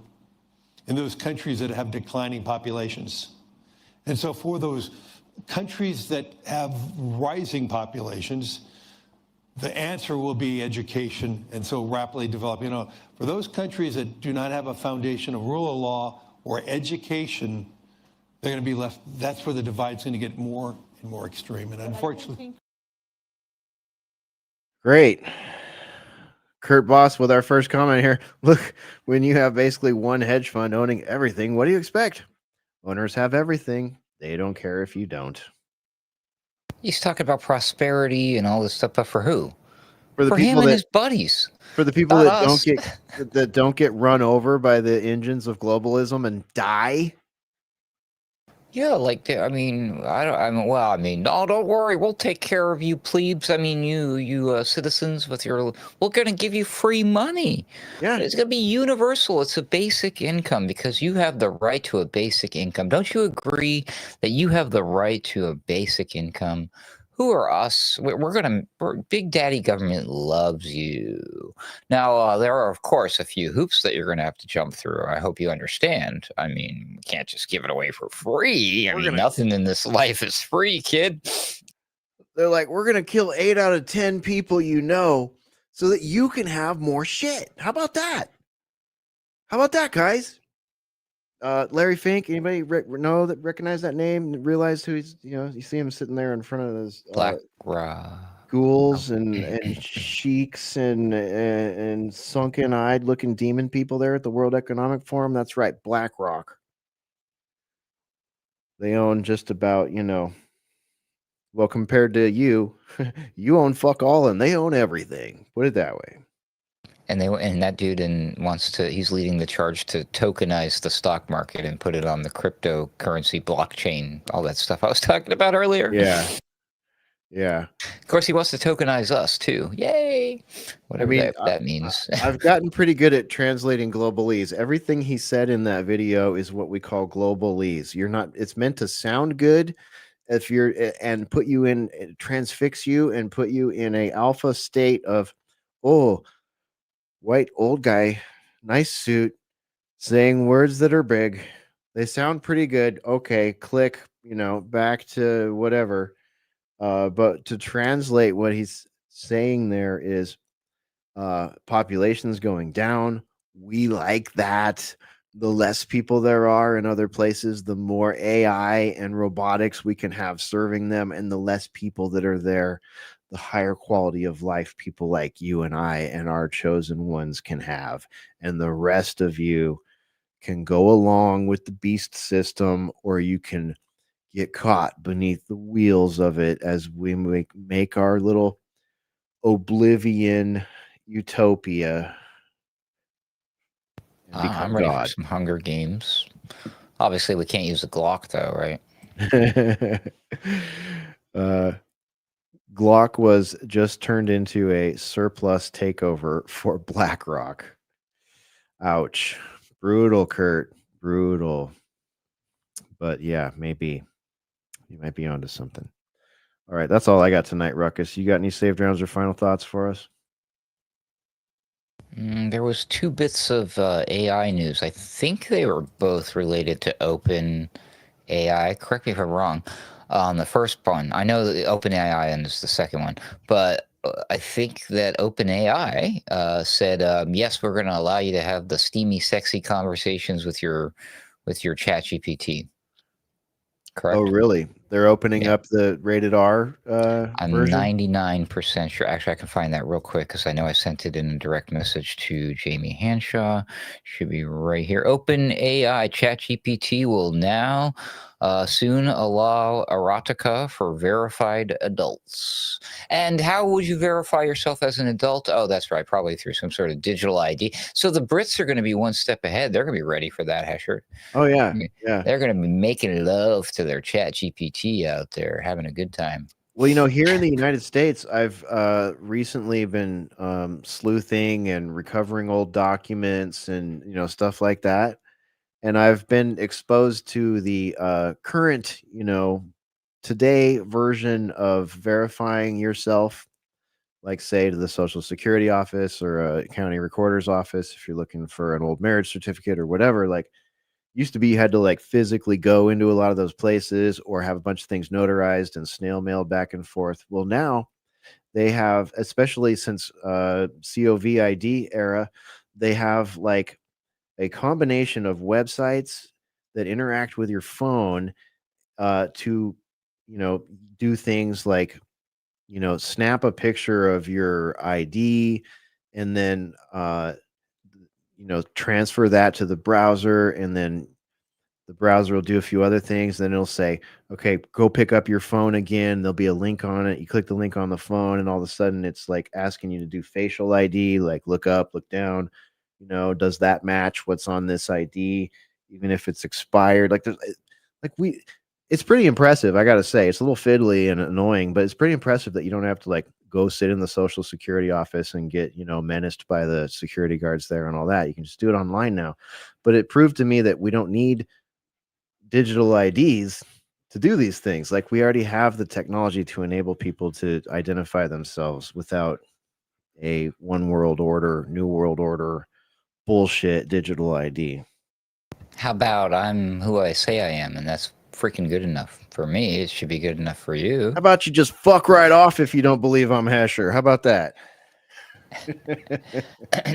in those countries that have declining populations. And so for those countries that have rising populations, the answer will be education, and so rapidly developing. For those countries that do not have a foundation of rule of law or education, they're going to be left. That's where the divide's going to get more and more extreme. And unfortunately, Great. Kurt Boss with our first comment here. Look, when you have basically one hedge fund owning everything, what do you expect? Owners have everything. They don't care if you don't. He's talking about prosperity and all this stuff, but for who? For the For him people and that his buddies. for the people Not that us. don't get run over by the engines of globalism and die. Yeah, like I mean, no, don't worry, we'll take care of you, plebes. I mean, you citizens with your, we're gonna give you free money. Yeah. It's gonna be universal. It's a basic income because you have the right to a basic income. Don't you agree that you have the right to a basic income? Who are us? Big Daddy government loves you. Now, there are, of course, a few hoops that you're going to have to jump through. I hope you understand. I mean, we can't just give it away for free. Nothing in this life is free, kid. They're like, we're going to kill 8 out of 10 people so that you can have more shit. How about that? How about that, guys? Larry Fink, anybody recognize that name? Realize who he's, you see him sitting there in front of those Black Rock. ghouls and sheiks and sunken-eyed looking demon people there at the World Economic Forum. That's right, BlackRock. They own just about, well, compared to you, you own fuck all and they own everything. Put it that way. And that dude he's leading the charge to tokenize the stock market and put it on the cryptocurrency blockchain, all that stuff I was talking about earlier. Yeah. Yeah. Of course, he wants to tokenize us too. Yay! Whatever that means. I've gotten pretty good at translating globalese. Everything he said in that video is what we call globalese. It's meant to sound good and put you in, transfix you and put you in a alpha state of, oh, white old guy, nice suit, saying words that are big. They sound pretty good. Okay, click, back to whatever. But to translate what he's saying there is population's going down. We like that. The less people there are in other places, the more AI and robotics we can have serving them, and the less people that are there, the higher quality of life people like you and I and our chosen ones can have. And the rest of you can go along with the beast system, or you can get caught beneath the wheels of it as we make our little oblivion utopia. I'm ready for some Hunger Games. Obviously, we can't use a Glock, though, right? Glock was just turned into a surplus takeover for BlackRock. Ouch. Brutal, Kurt. Brutal. But yeah, maybe you might be onto something. All right, that's all I got tonight, Ruckus. You got any saved rounds or final thoughts for us? There was 2 bits of AI news. I think they were both related to Open AI. Correct me if I'm wrong. On the first one, I know that Open AI is the second one, but I think that OpenAI said, yes, we're going to allow you to have the steamy, sexy conversations with your Chat GPT. Oh, Correct? really? They're opening Yeah. up the rated R I'm version? 99% sure. Actually, I can find that real quick because I know I sent it in a direct message to Jamie Hanshaw. Should be right here. OpenAI ChatGPT will now soon allow erotica for verified adults. And how would you verify yourself as an adult? Oh, that's right. Probably through some sort of digital ID. So the Brits are going to be one step ahead. They're going to be ready for that, Hesher. Oh, yeah. Yeah. They're going to be making love to their ChatGPT out there, having a good time. Well, here in the United States, I've recently been sleuthing and recovering old documents and stuff like that, and I've been exposed to the current, today version of verifying yourself, like say to the Social Security office or a county recorder's office if you're looking for an old marriage certificate or whatever. Like used to be you had to like physically go into a lot of those places or have a bunch of things notarized and snail mailed back and forth. Well, now they have, especially since COVID era, they have like a combination of websites that interact with your phone to do things like snap a picture of your ID and then transfer that to the browser, and then the browser will do a few other things. Then it'll say, okay, go pick up your phone again. There'll be a link on it. You click the link on the phone, and all of a sudden it's like asking you to do facial ID, like look up, look down. Does that match what's on this ID, even if it's expired? It's pretty impressive. I got to say, it's a little fiddly and annoying, but it's pretty impressive that you don't have to like go sit in the Social Security office and get, menaced by the security guards there and all that. You can just do it online now. But it proved to me that we don't need digital IDs to do these things. Like we already have the technology to enable people to identify themselves without a one world order, new world order bullshit digital ID. How about I'm who I say I am, and that's freaking good enough for me. It should be good enough for you. How about you just fuck right off if you don't believe I'm Hesher? How about that?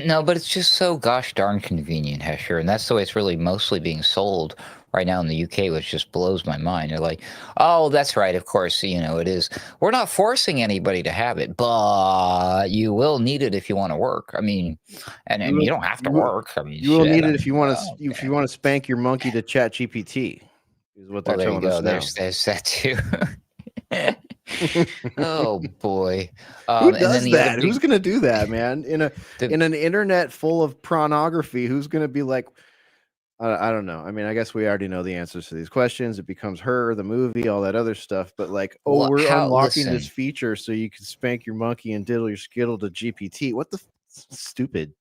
No, but it's just so gosh darn convenient, Hesher, and that's the way it's really mostly being sold right now in the UK, which just blows my mind. They're like, "Oh, that's right. Of course, it is. We're not forcing anybody to have it, but you will need it if you want to work. I mean, and you don't have to work. I mean, You will shit. need I it if you mean, want to oh, if you want to spank your monkey to Chat GPT, is what they're well, there you telling us go. now. There's that too. Oh boy. Who And then does the other that? Who's big, gonna do that, man? the, In an internet full of pornography, who's gonna be like, I don't know. I mean, I guess we already know the answers to these questions. It becomes Her, the movie, all that other stuff. But like, oh, what? we're How? unlocking this Listen. feature so you can spank your monkey and diddle your skittle to GPT. What the stupid?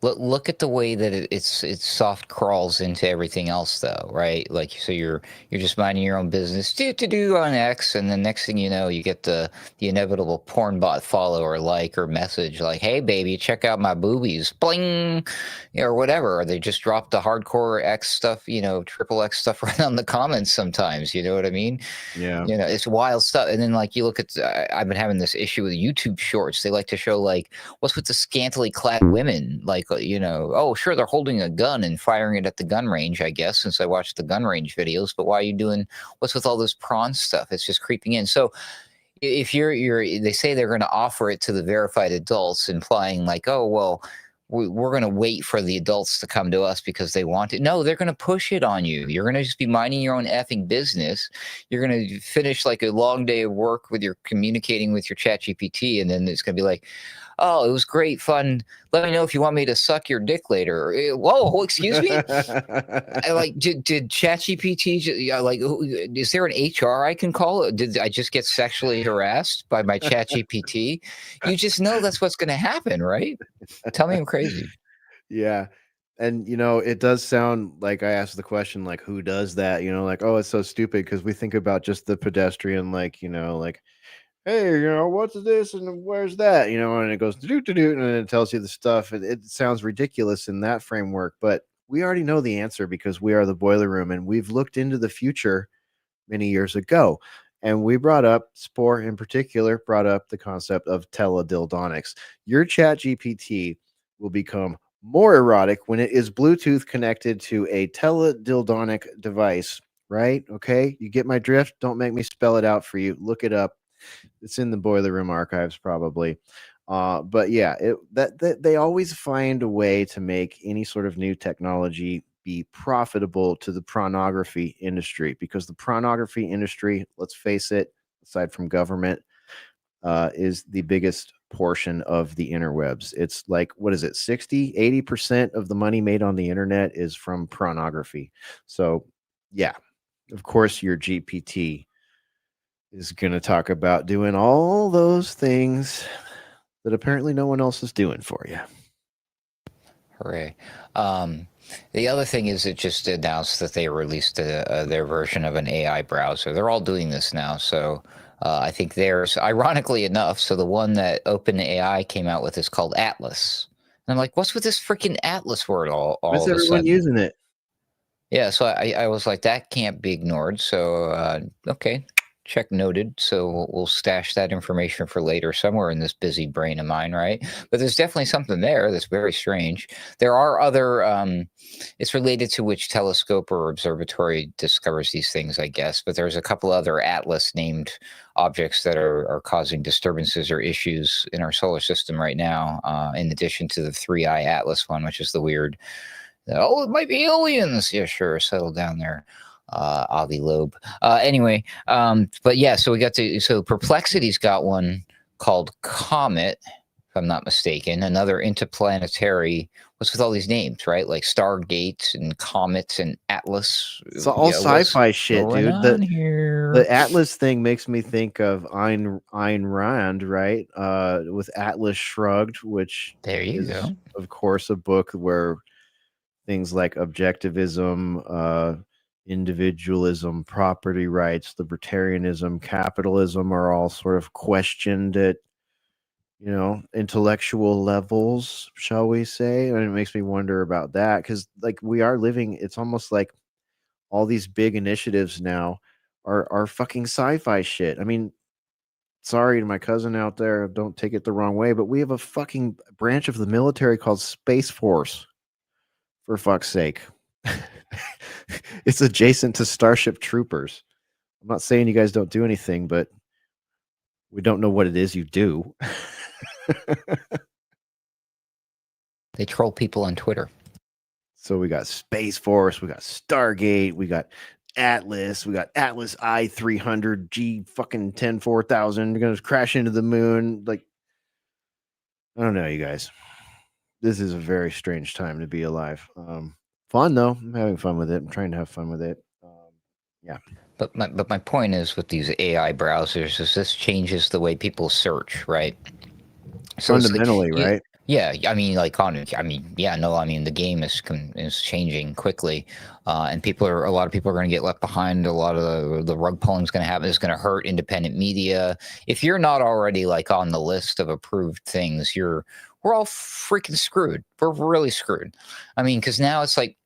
Look at the way that it's soft crawls into everything else, though, right? Like, so you're just minding your own business, do on X, and then next thing you know, you get the inevitable porn bot follow or like or message like, "Hey, baby, check out my boobies, bling," or whatever. Or they just drop the hardcore X stuff, triple X stuff right on the comments sometimes. You know what I mean? Yeah. It's wild stuff. And then like you look at, I've been having this issue with YouTube Shorts. They like to show like what's with the scantily clad women, like oh sure they're holding a gun and firing it at the gun range, I guess, since I watched the gun range videos. But why are you doing what's with all this prawn stuff? It's just creeping in. So if they say they're going to offer it to the verified adults, implying like, oh well, we're going to wait for the adults to come to us because they want it. No, they're going to push it on you. You're going to just be minding your own effing business. You're going to finish like a long day of work with your communicating with your Chat GPT, and then it's going to be like, oh, it was great fun. Let me know if you want me to suck your dick later. Whoa, excuse me. Did ChatGPT like? Is there an HR I can call? Did I just get sexually harassed by my ChatGPT? You just know that's what's going to happen, right? Tell me I'm crazy. Yeah. And it does sound like I asked the question, like, who does that? Like, oh, it's so stupid because we think about just the pedestrian, like, like, hey, what's this and where's that? And it goes to do, and it tells you the stuff. It sounds ridiculous in that framework, but we already know the answer because we are the boiler room and we've looked into the future many years ago. And we brought up, Spore in particular, brought up the concept of teledildonics. Your chat GPT will become more erotic when it is Bluetooth connected to a teledildonic device, right? Okay, you get my drift? Don't make me spell it out for you. Look it up. It's in the Boiler Room archives, probably. But yeah, that they always find a way to make any sort of new technology be profitable to the pornography industry, because the pornography industry, let's face it, aside from government, is the biggest portion of the interwebs. It's like, what is it, 60-80% of the money made on the internet is from pornography. So yeah, of course your GPT is going to talk about doing all those things that apparently no one else is doing for you. Hooray. The other thing is it just announced that they released their version of an AI browser. They're all doing this now. So I think there's, ironically enough, so the one that OpenAI came out with is called Atlas. And I'm like, what's with this freaking Atlas word all Why's of a everyone sudden? using it? Yeah, so I was like, that can't be ignored. So, okay, check noted. So we'll stash that information for later somewhere in this busy brain of mine, right? But there's definitely something there that's very strange. There are other, it's related to which telescope or observatory discovers these things, I guess. But there's a couple other Atlas named objects that are causing disturbances or issues in our solar system right now, in addition to the 3i Atlas one, which is the weird. Oh, it might be aliens. Yeah, sure. Settle down there, Avi Loeb. Anyway, but yeah, so Perplexity's got one called Comet, if I'm not mistaken. Another interplanetary. What's with all these names, right? Like Stargate and Comet and Atlas. It's all sci-fi shit, dude. The Atlas thing makes me think of Ayn Rand, right? With Atlas Shrugged, which there you is, go. of course, a book where things like objectivism, individualism, property rights, libertarianism, capitalism are all sort of questioned at, intellectual levels, shall we say. And it makes me wonder about that, because like we are living, it's almost like all these big initiatives now are fucking sci-fi shit. I mean, sorry to my cousin out there, don't take it the wrong way, but we have a fucking branch of the military called Space Force, for fuck's sake. It's adjacent to Starship Troopers. I'm not saying you guys don't do anything, but we don't know what it is you do. They troll people on Twitter. So we got Space Force, we got Stargate, we got Atlas, we got Atlas I-300 G fucking 10-4000. We're gonna crash into the moon. Like, I don't know, you guys. This is a very strange time to be alive. Fun though. I'm having fun with it. I'm trying to have fun with it. Yeah. But my point is, with these AI browsers, is this changes the way people search, right? So fundamentally, like, right? Yeah, I mean, the game is changing quickly, and a lot of people are going to get left behind. A lot of the rug pulling is going to happen. It's going to hurt independent media. If you're not already like on the list of approved things, we're all freaking screwed. We're really screwed. I mean, because now it's like,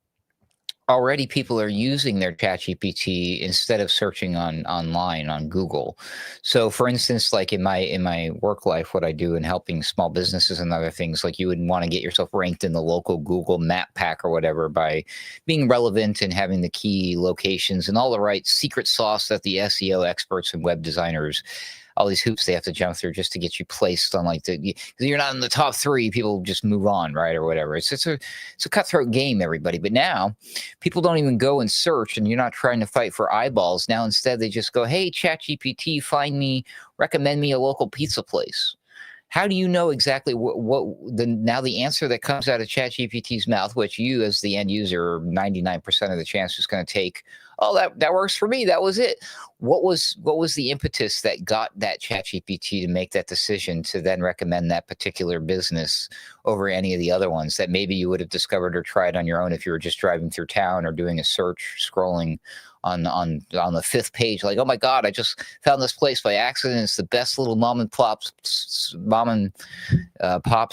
already people are using their ChatGPT instead of searching online on Google. So for instance, like in my work life, what I do in helping small businesses and other things, like you would want to get yourself ranked in the local Google map pack or whatever by being relevant and having the key locations and all the right secret sauce that the SEO experts and web designers, all these hoops they have to jump through just to get you placed on, like, because you're not in the top 3, people just move on, right, or whatever. It's a cutthroat game, everybody. But now people don't even go and search, and you're not trying to fight for eyeballs. Now instead they just go, hey, ChatGPT, recommend me a local pizza place. How do you know exactly the answer that comes out of ChatGPT's mouth, which you as the end user, 99% of the chance is going to take, oh, that works for me. That was it. What was the impetus that got that ChatGPT to make that decision to then recommend that particular business over any of the other ones that maybe you would have discovered or tried on your own if you were just driving through town or doing a search, scrolling on the 5th page, like, oh my God, I just found this place by accident. It's the best little mom and pop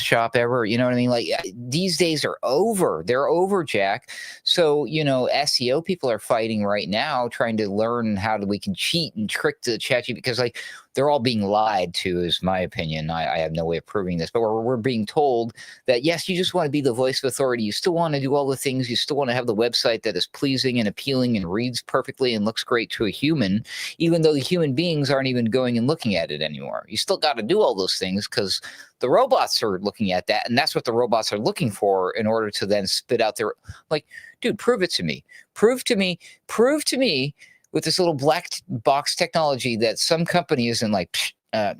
shop ever. You know what I mean? Like, these days are over. They're over, Jack. So, SEO people are fighting right now, trying to learn how we can cheat and trick the ChatGPT, because like they're all being lied to, is my opinion. I have no way of proving this, but we're being told that yes, you just want to be the voice of authority. You still want to do all the things. You still want to have the website that is pleasing and appealing and reads perfectly and looks great to a human, even though the human beings aren't even going and looking at it anymore. You still got to do all those things because the robots are looking at that, and that's what the robots are looking for in order to then spit out their, like, dude, prove it to me. Prove to me with this little black box technology that some company isn't like,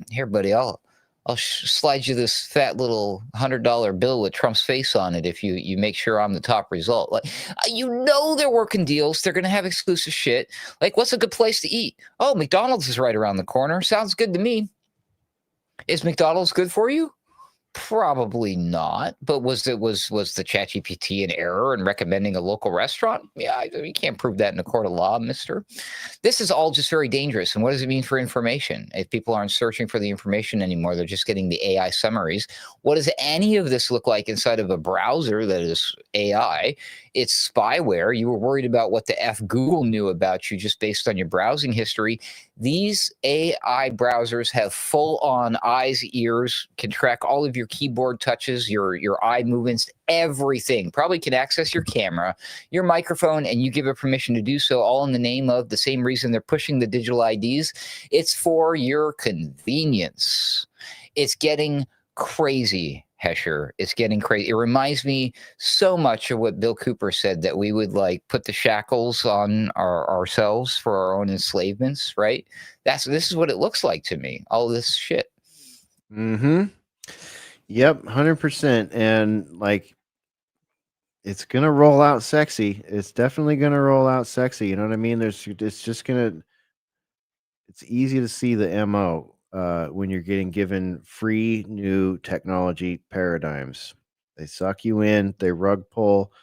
here, buddy, I'll slide you this fat little $100 bill with Trump's face on it if you make sure I'm the top result. Like, they're working deals. They're going to have exclusive shit. Like, what's a good place to eat? Oh, McDonald's is right around the corner. Sounds good to me. Is McDonald's good for you? Probably not. But was the ChatGPT in error in recommending a local restaurant? Yeah, you can't prove that in a court of law, mister. This is all just very dangerous. And what does it mean for information? If people aren't searching for the information anymore, they're just getting the AI summaries. What does any of this look like inside of a browser that is AI? It's spyware. You were worried about what the F Google knew about you just based on your browsing history. These AI browsers have full-on eyes, ears, can track all of your keyboard touches, your eye movements, everything. Probably can access your camera, your microphone, and you give it permission to do so, all in the name of the same reason they're pushing the digital IDs. It's for your convenience. It's getting crazy, Hesher. It's getting crazy. It reminds me so much of what Bill Cooper said, that we would like put the shackles on ourselves for our own enslavements, right? This is what it looks like to me. All this shit. Mm-hmm. Yep, 100%. And like, it's gonna roll out sexy. It's definitely gonna roll out sexy. You know what I mean? It's easy to see the MO when you're getting given free new technology paradigms. They suck you in, they rug pull,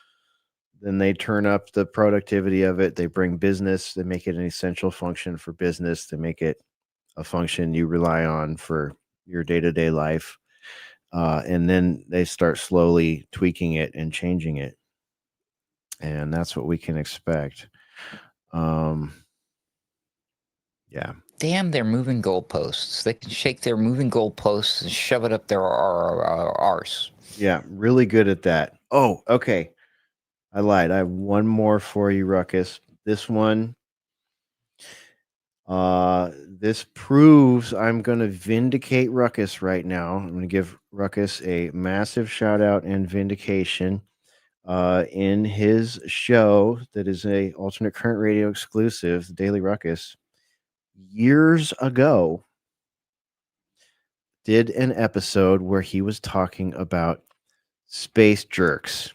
then they turn up the productivity of it. They bring business, they make it an essential function for business, they make it a function you rely on for your day-to-day life. And then they start slowly tweaking it and changing it. And that's what we can expect. Yeah. Damn, they're moving goalposts. They can shake their moving goalposts and shove it up their arse. Yeah, really good at that. Oh, okay. I lied. I have one more for you, Ruckus. This one, this proves I'm going to vindicate Ruckus right now. I'm going to give Ruckus a massive shout out and vindication. In his show that is a alternate current radio exclusive, the Daily Ruckus, years ago, did an episode where he was talking about space jerks.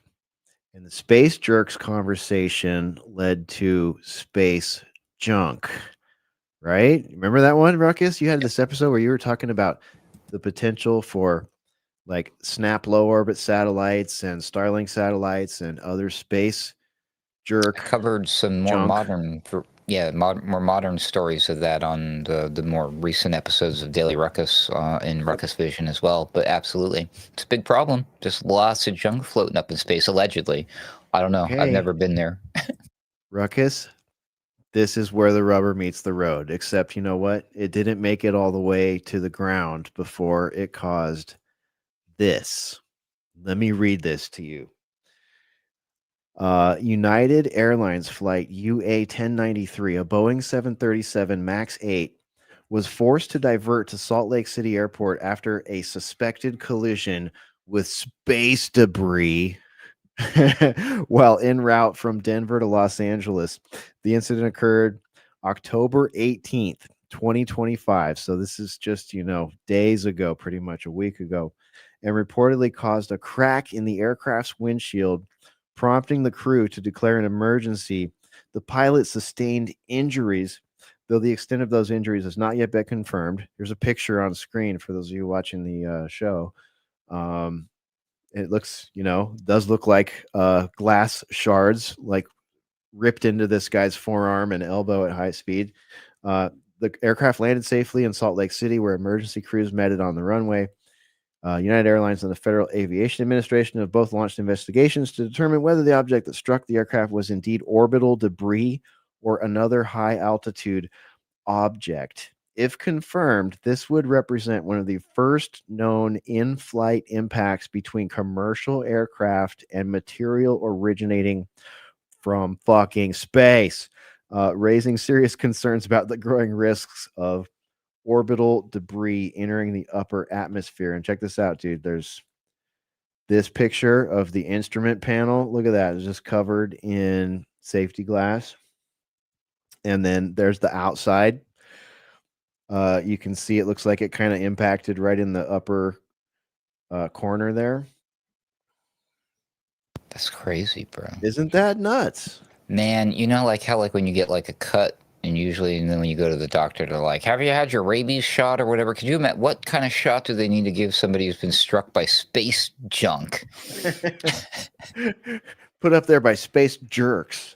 And the space jerks conversation led to space junk, right? Remember that one, Ruckus? You had this episode where you were talking about the potential for like Snap low orbit satellites and Starlink satellites and other space jerk. I covered some more junk. more modern stories of that on the more recent episodes of Daily Ruckus in Ruckus Vision as well. But absolutely, it's a big problem. Just lots of junk floating up in space, allegedly. I don't know. Okay. I've never been there. Ruckus, this is where the rubber meets the road. Except, you know what? It didn't make it all the way to the ground before it caused this. Let me read this to you. United Airlines flight UA-1093, a Boeing 737 MAX 8, was forced to divert to Salt Lake City Airport after a suspected collision with space debris while en route from Denver to Los Angeles. The incident occurred October 18th, 2025. So this is just, days ago, pretty much a week ago, and reportedly caused a crack in the aircraft's windshield, prompting the crew to declare an emergency. The pilot sustained injuries, though the extent of those injuries has not yet been confirmed. Here's a picture on screen for those of you watching the show. It looks, does look like glass shards, like ripped into this guy's forearm and elbow at high speed. The aircraft landed safely in Salt Lake City, where emergency crews met it on the runway. United Airlines and the Federal Aviation Administration have both launched investigations to determine whether the object that struck the aircraft was indeed orbital debris or another high-altitude object. If confirmed, this would represent one of the first known in-flight impacts between commercial aircraft and material originating from fucking space, raising serious concerns about the growing risks of orbital debris entering the upper atmosphere. And check this out, dude. There's this picture of the instrument panel. Look at that. It's just covered in safety glass. And then there's the outside. You can see it looks like it kind of impacted right in the upper corner there. That's crazy, bro. Isn't that nuts? Man, you know, like how like when you get like a cut and then when you go to the doctor, they're like, have you had your rabies shot or whatever? Could you imagine what kind of shot do they need to give somebody who's been struck by space junk? Put up there by space jerks.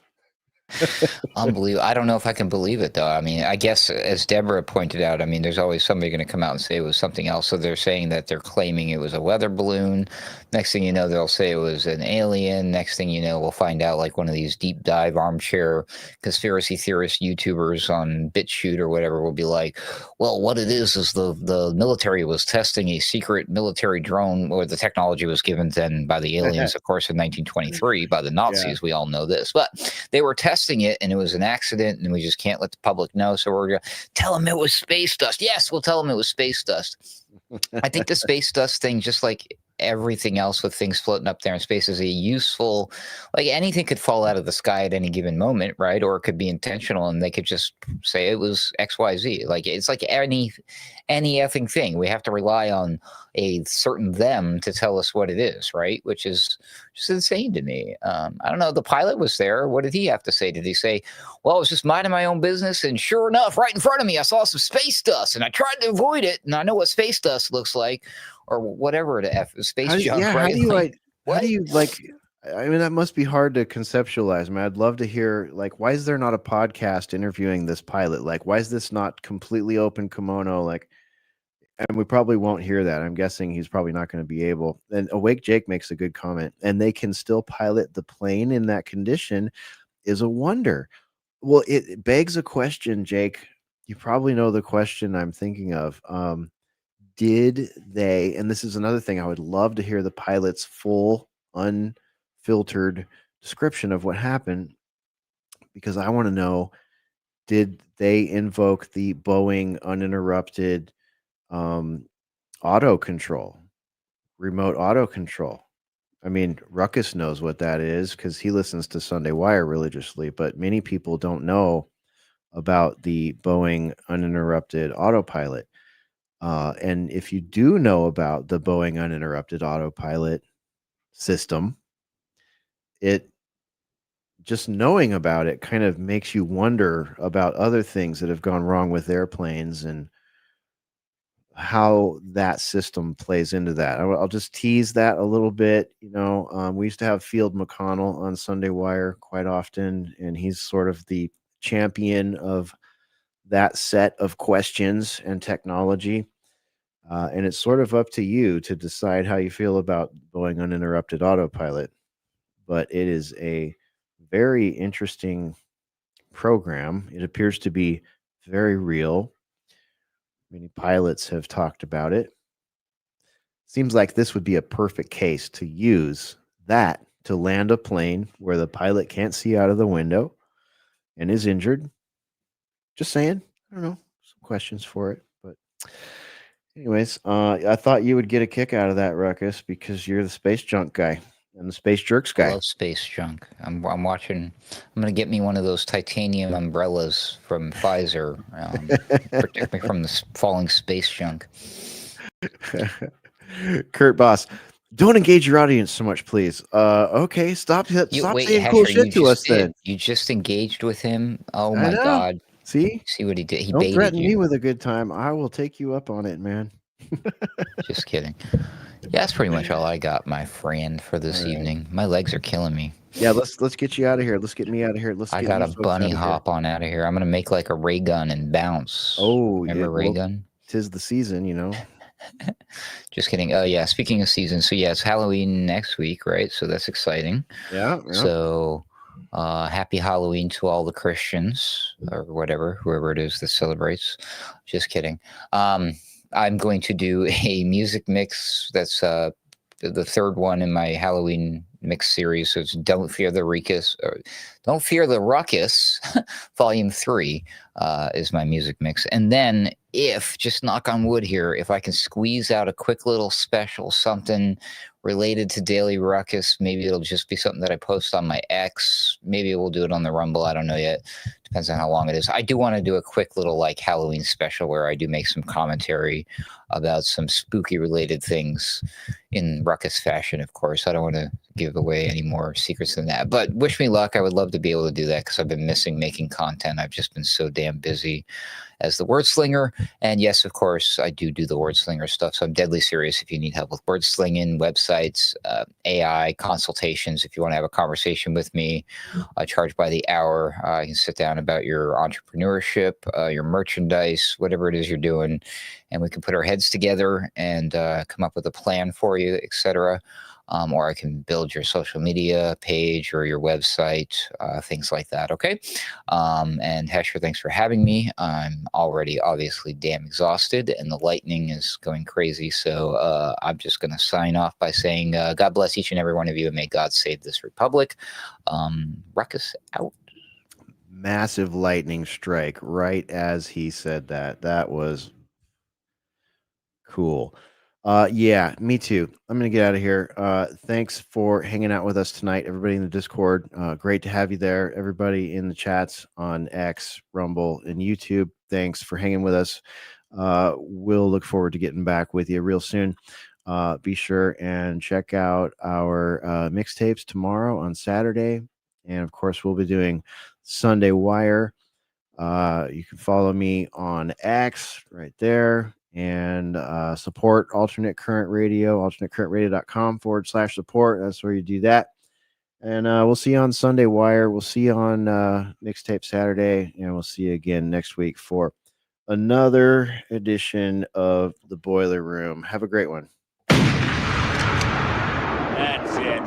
Unbelievable. I don't know if I can believe it, though. I mean, I guess as Deborah pointed out, I mean, there's always somebody going to come out and say it was something else. So they're saying that they're claiming it was a weather balloon. Next thing you know, they'll say it was an alien. Next thing you know, we'll find out like one of these deep dive armchair conspiracy theorist YouTubers on BitChute or whatever will be like, well, what it is the military was testing a secret military drone, or the technology was given then by the aliens, of course, in 1923 by the Nazis. Yeah. We all know this, but they were testing it and it was an accident and we just can't let the public know. So we're going to tell them it was space dust. Yes, we'll tell them it was space dust. I think the space dust thing, just like everything else with things floating up there in space, is a useful, like anything could fall out of the sky at any given moment, right? Or it could be intentional and they could just say it was XYZ. Like it's like any effing thing. We have to rely on a certain them to tell us what it is, right? Which is just insane to me. I don't know. The pilot was there. What did he have to say? Did he say, well, I was just minding my own business and sure enough, right in front of me, I saw some space dust and I tried to avoid it and I know what space dust looks like, or whatever the F space junk, yeah, right? How do you I mean, that must be hard to conceptualize, man. I'd love to hear, like, why is there not a podcast interviewing this pilot? Like, why is this not completely open kimono? Like, and we probably won't hear that. I'm guessing he's probably not going to be able. And Awake Jake makes a good comment. And they can still pilot the plane in that condition is a wonder. Well, it begs a question, Jake. You probably know the question I'm thinking of. Did they, and this is another thing, I would love to hear the pilot's full, unfiltered description of what happened, because I want to know, did they invoke the Boeing uninterrupted auto control, remote auto control? I mean, Ruckus knows what that is because he listens to Sunday Wire religiously, but many people don't know about the Boeing uninterrupted autopilot. And if you do know about the Boeing uninterrupted autopilot system, it just knowing about it kind of makes you wonder about other things that have gone wrong with airplanes and how that system plays into that. I'll just tease that a little bit. You know, we used to have Field McConnell on Sunday Wire quite often, and he's sort of the champion of that set of questions and technology. And it's sort of up to you to decide how you feel about Boeing uninterrupted autopilot. But it is a very interesting program. It appears to be very real. Many pilots have talked about it. Seems like this would be a perfect case to use that to land a plane where the pilot can't see out of the window and is injured. Just saying. I don't know. Some questions for it. But anyways, I thought you would get a kick out of that, Ruckus, because you're the space junk guy and the space jerks guy. I love space junk. I'm watching. I'm gonna get me one of those titanium umbrellas from Pfizer. Protect me from the falling space junk. Kurt Boss, don't engage your audience so much, please. Okay, stop saying cool shit to us then. You just engaged with him. Oh my God. See what he did. He don't baited threaten you. me with a good time. I will take you up on it, man. Just kidding. Yeah, that's pretty much all I got, my friend, for this evening. My legs are killing me. Yeah, let's get you out of here. Let's get me out of here. I got a bunny hop on out of here. I'm gonna make like a ray gun and bounce. Oh, remember ray gun? 'Tis the season, you know. Just kidding. Oh yeah, speaking of season, so yeah, it's Halloween next week, right? So that's exciting. Yeah. So Happy Halloween to all the Christians or whatever, whoever it is that celebrates. Just kidding. I'm going to do a music mix that's the third one in my Halloween mix series. So it's Don't Fear the Ruckus, Don't Fear the Ruckus, Volume 3 is my music mix. And then if, just knock on wood here, if I can squeeze out a quick little special, something related to Daily Ruckus, maybe it'll just be something that I post on my X. Maybe we'll do it on the Rumble. I don't know yet. Depends on how long it is. I do want to do a quick little like Halloween special where I do make some commentary about some spooky related things in Ruckus fashion, of course. I don't want to give away any more secrets than that. But wish me luck. I would love to be able to do that because I've been missing making content. I've just been so damn busy as the word slinger. And yes, of course, I do the word slinger stuff. So I'm deadly serious if you need help with word slinging, websites, AI, consultations. If you want to have a conversation with me, I charge by the hour. You can sit down about your entrepreneurship, your merchandise, whatever it is you're doing. And we can put our heads together and come up with a plan for you, etc. Or I can build your social media page or your website, things like that. Okay. And Hesher, thanks for having me. I'm already obviously damn exhausted and the lightning is going crazy. So I'm just going to sign off by saying God bless each and every one of you and may God save this republic. Ruckus out. Massive lightning strike right as he said that. That was cool. Yeah, me too. I'm gonna get out of here. Thanks for hanging out with us tonight, everybody in the Discord. Great to have you there. Everybody in the chats on X, Rumble, and YouTube. Thanks for hanging with us. We'll look forward to getting back with you real soon. Be sure and check out our mixtapes tomorrow on Saturday, and of course, we'll be doing Sunday Wire. You can follow me on X right there and support Alternate Current Radio, alternatecurrentradio.com/support. That's where you do that. And we'll see you on Sunday Wire. We'll see you on Mixtape Saturday. And we'll see you again next week for another edition of The Boiler Room. Have a great one. That's it.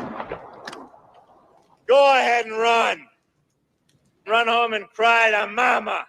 Go ahead and run. Run home and cry to mama.